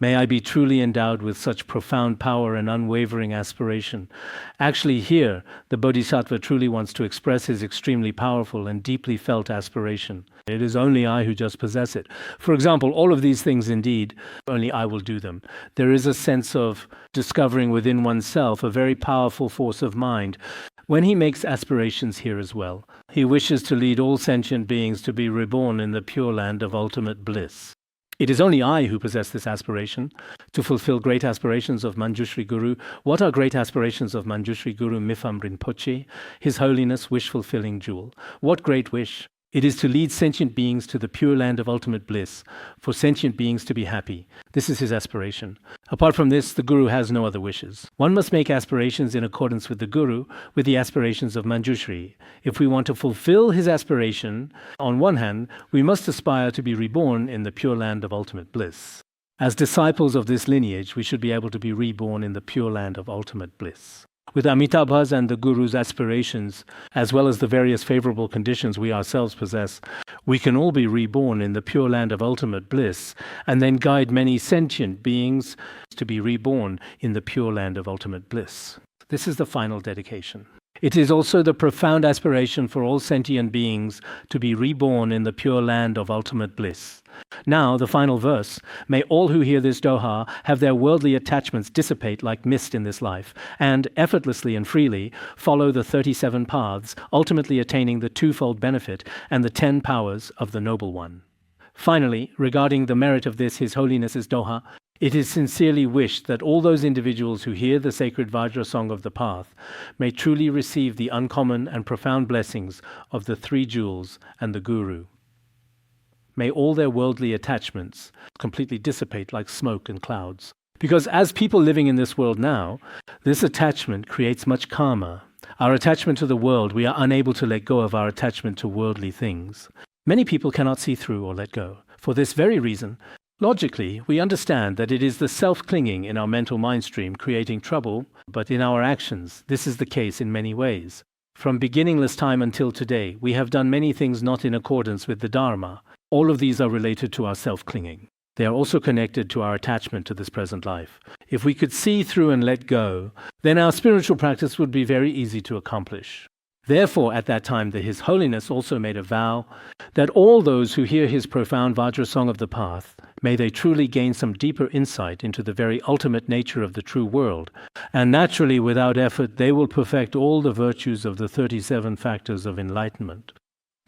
May I be truly endowed with such profound power and unwavering aspiration. Actually, here, the Bodhisattva truly wants to express his extremely powerful and deeply felt aspiration. It is only I who just possess it. For example, all of these things indeed, only I will do them. There is a sense of discovering within oneself a very powerful force of mind. When he makes aspirations here as well, he wishes to lead all sentient beings to be reborn in the pure land of ultimate bliss. It is only I who possess this aspiration, to fulfill great aspirations of Manjushri Guru. What are great aspirations of Manjushri Guru Mipham Rinpoche, His Holiness wish-fulfilling jewel? What great wish? It is to lead sentient beings to the pure land of ultimate bliss, for sentient beings to be happy. This is his aspiration. Apart from this, the Guru has no other wishes. One must make aspirations in accordance with the Guru, with the aspirations of Manjushri. If we want to fulfill his aspiration, on one hand, we must aspire to be reborn in the pure land of ultimate bliss. As disciples of this lineage, we should be able to be reborn in the pure land of ultimate bliss. With Amitabha's and the Guru's aspirations, as well as the various favorable conditions we ourselves possess, we can all be reborn in the pure land of ultimate bliss, and then guide many sentient beings to be reborn in the pure land of ultimate bliss. This is the final dedication. It is also the profound aspiration for all sentient beings to be reborn in the pure land of ultimate bliss. Now, the final verse, may all who hear this doha have their worldly attachments dissipate like mist in this life, and effortlessly and freely follow the 37 paths, ultimately attaining the twofold benefit and the 10 powers of the Noble One. Finally, regarding the merit of this His Holiness's doha, it is sincerely wished that all those individuals who hear the sacred Vajra song of the path may truly receive the uncommon and profound blessings of the three jewels and the Guru. May all their worldly attachments completely dissipate like smoke and clouds. Because as people living in this world now, this attachment creates much karma. Our attachment to the world, we are unable to let go of our attachment to worldly things. Many people cannot see through or let go. For this very reason, logically, we understand that it is the self-clinging in our mental mind stream creating trouble, but in our actions, this is the case in many ways. From beginningless time until today, we have done many things not in accordance with the Dharma. All of these are related to our self-clinging. They are also connected to our attachment to this present life. If we could see through and let go, then our spiritual practice would be very easy to accomplish. Therefore, at that time, His Holiness also made a vow that all those who hear his profound Vajra song of the path, may they truly gain some deeper insight into the very ultimate nature of the true world, and naturally, without effort, they will perfect all the virtues of the 37 factors of enlightenment.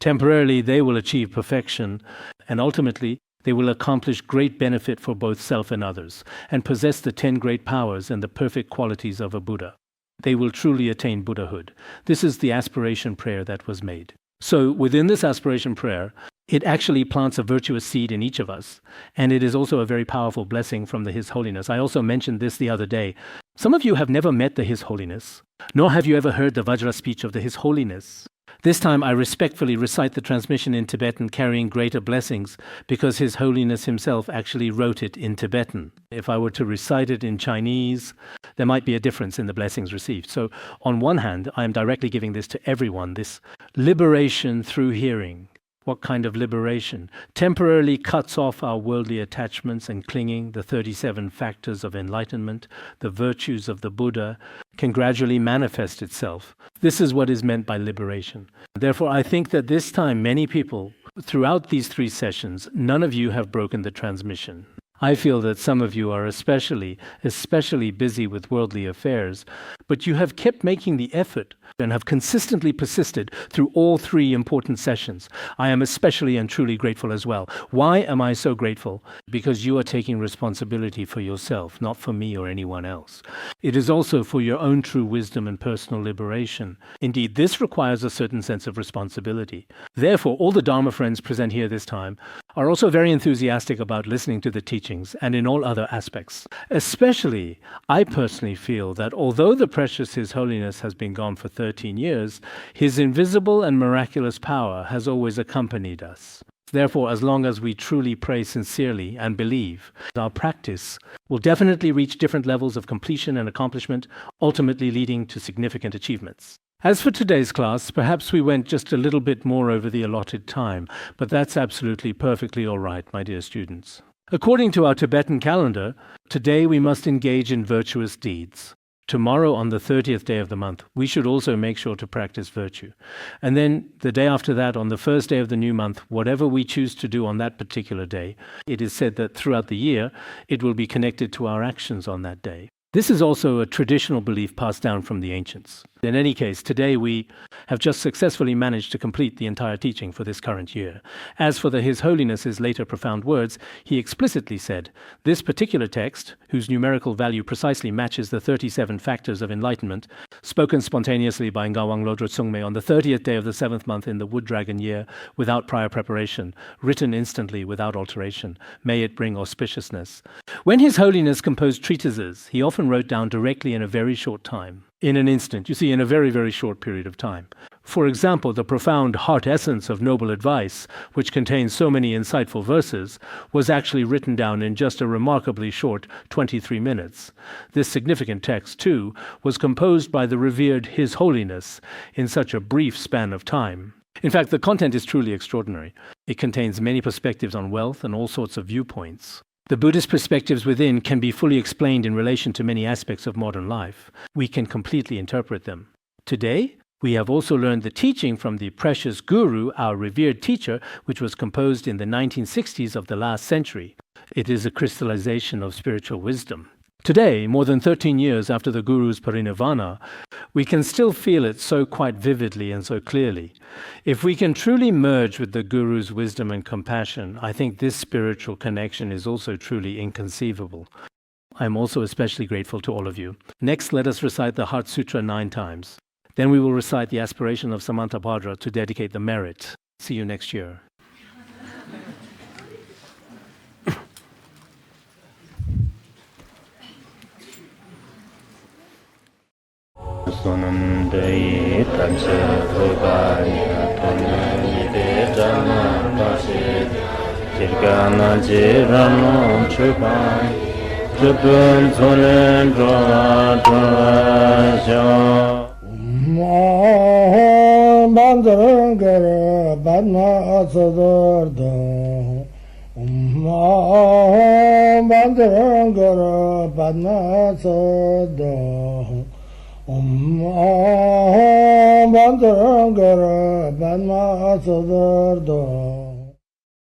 Temporarily, they will achieve perfection, and ultimately, they will accomplish great benefit for both self and others, and possess the 10 great powers and the perfect qualities of a Buddha. They will truly attain Buddhahood. This is the aspiration prayer that was made. So, within this aspiration prayer, it actually plants a virtuous seed in each of us, and it is also a very powerful blessing from His Holiness. I also mentioned this the other day. Some of you have never met the His Holiness, nor have you ever heard the Vajra speech of the His Holiness. This time I respectfully recite the transmission in Tibetan, carrying greater blessings, because His Holiness himself actually wrote it in Tibetan. If I were to recite it in Chinese, there might be a difference in the blessings received. So on one hand, I am directly giving this to everyone, this liberation through hearing. What kind of liberation? Temporarily cuts off our worldly attachments and clinging, the 37 factors of enlightenment, the virtues of the Buddha, can gradually manifest itself. This is what is meant by liberation. Therefore, I think that this time many people, throughout these 3 sessions, none of you have broken the transmission. I feel that some of you are especially busy with worldly affairs, but you have kept making the effort and have consistently persisted through all 3 important sessions. I am especially and truly grateful as well. Why am I so grateful? Because you are taking responsibility for yourself, not for me or anyone else. It is also for your own true wisdom and personal liberation. Indeed, this requires a certain sense of responsibility. Therefore, all the Dharma friends present here this time are also very enthusiastic about listening to the teachings and in all other aspects. Especially, I personally feel that although the precious His Holiness has been gone for 13 years, His invisible and miraculous power has always accompanied us. Therefore, as long as we truly pray sincerely and believe, our practice will definitely reach different levels of completion and accomplishment, ultimately leading to significant achievements. As for today's class, perhaps we went just a little bit more over the allotted time, but that's absolutely perfectly all right, my dear students. According to our Tibetan calendar, today we must engage in virtuous deeds. Tomorrow, on the 30th day of the month, we should also make sure to practice virtue. And then the day after that, on the first day of the new month, whatever we choose to do on that particular day, it is said that throughout the year, it will be connected to our actions on that day. This is also a traditional belief passed down from the ancients. In any case, today we have just successfully managed to complete the entire teaching for this current year. As for His Holiness's later profound words, he explicitly said, this particular text, whose numerical value precisely matches the 37 factors of enlightenment, spoken spontaneously by Ngawang Lodro Tsungme on the 30th day of the 7th month in the Wood Dragon year, without prior preparation, written instantly without alteration, may it bring auspiciousness. When His Holiness composed treatises, he often wrote down directly in a very short time. In an instant, you see, in a very, very short period of time. For example, the profound heart essence of noble advice, which contains so many insightful verses, was actually written down in just a remarkably short 23 minutes. This significant text, too, was composed by the revered His Holiness in such a brief span of time. In fact, the content is truly extraordinary. It contains many perspectives on wealth and all sorts of viewpoints. The Buddhist perspectives within can be fully explained in relation to many aspects of modern life. We can completely interpret them. Today, we have also learned the teaching from the precious Guru, our revered teacher, which was composed in the 1960s of the last century. It is a crystallization of spiritual wisdom. Today, more than 13 years after the Guru's parinirvana, we can still feel it so quite vividly and so clearly. If we can truly merge with the Guru's wisdom and compassion, I think this spiritual connection is also truly inconceivable. I am also especially grateful to all of you. Next, let us recite the Heart Sutra 9 times. Then we will recite the aspiration of Samantabhadra to dedicate the merit. See you next year. Sonam dei tamse thogaya tonne de jana pase kirgana jirano chupai jupun sonen dra Bandangara Badma Sodargye Bandangara Badma Sodargye Bandangara Badma Sodargye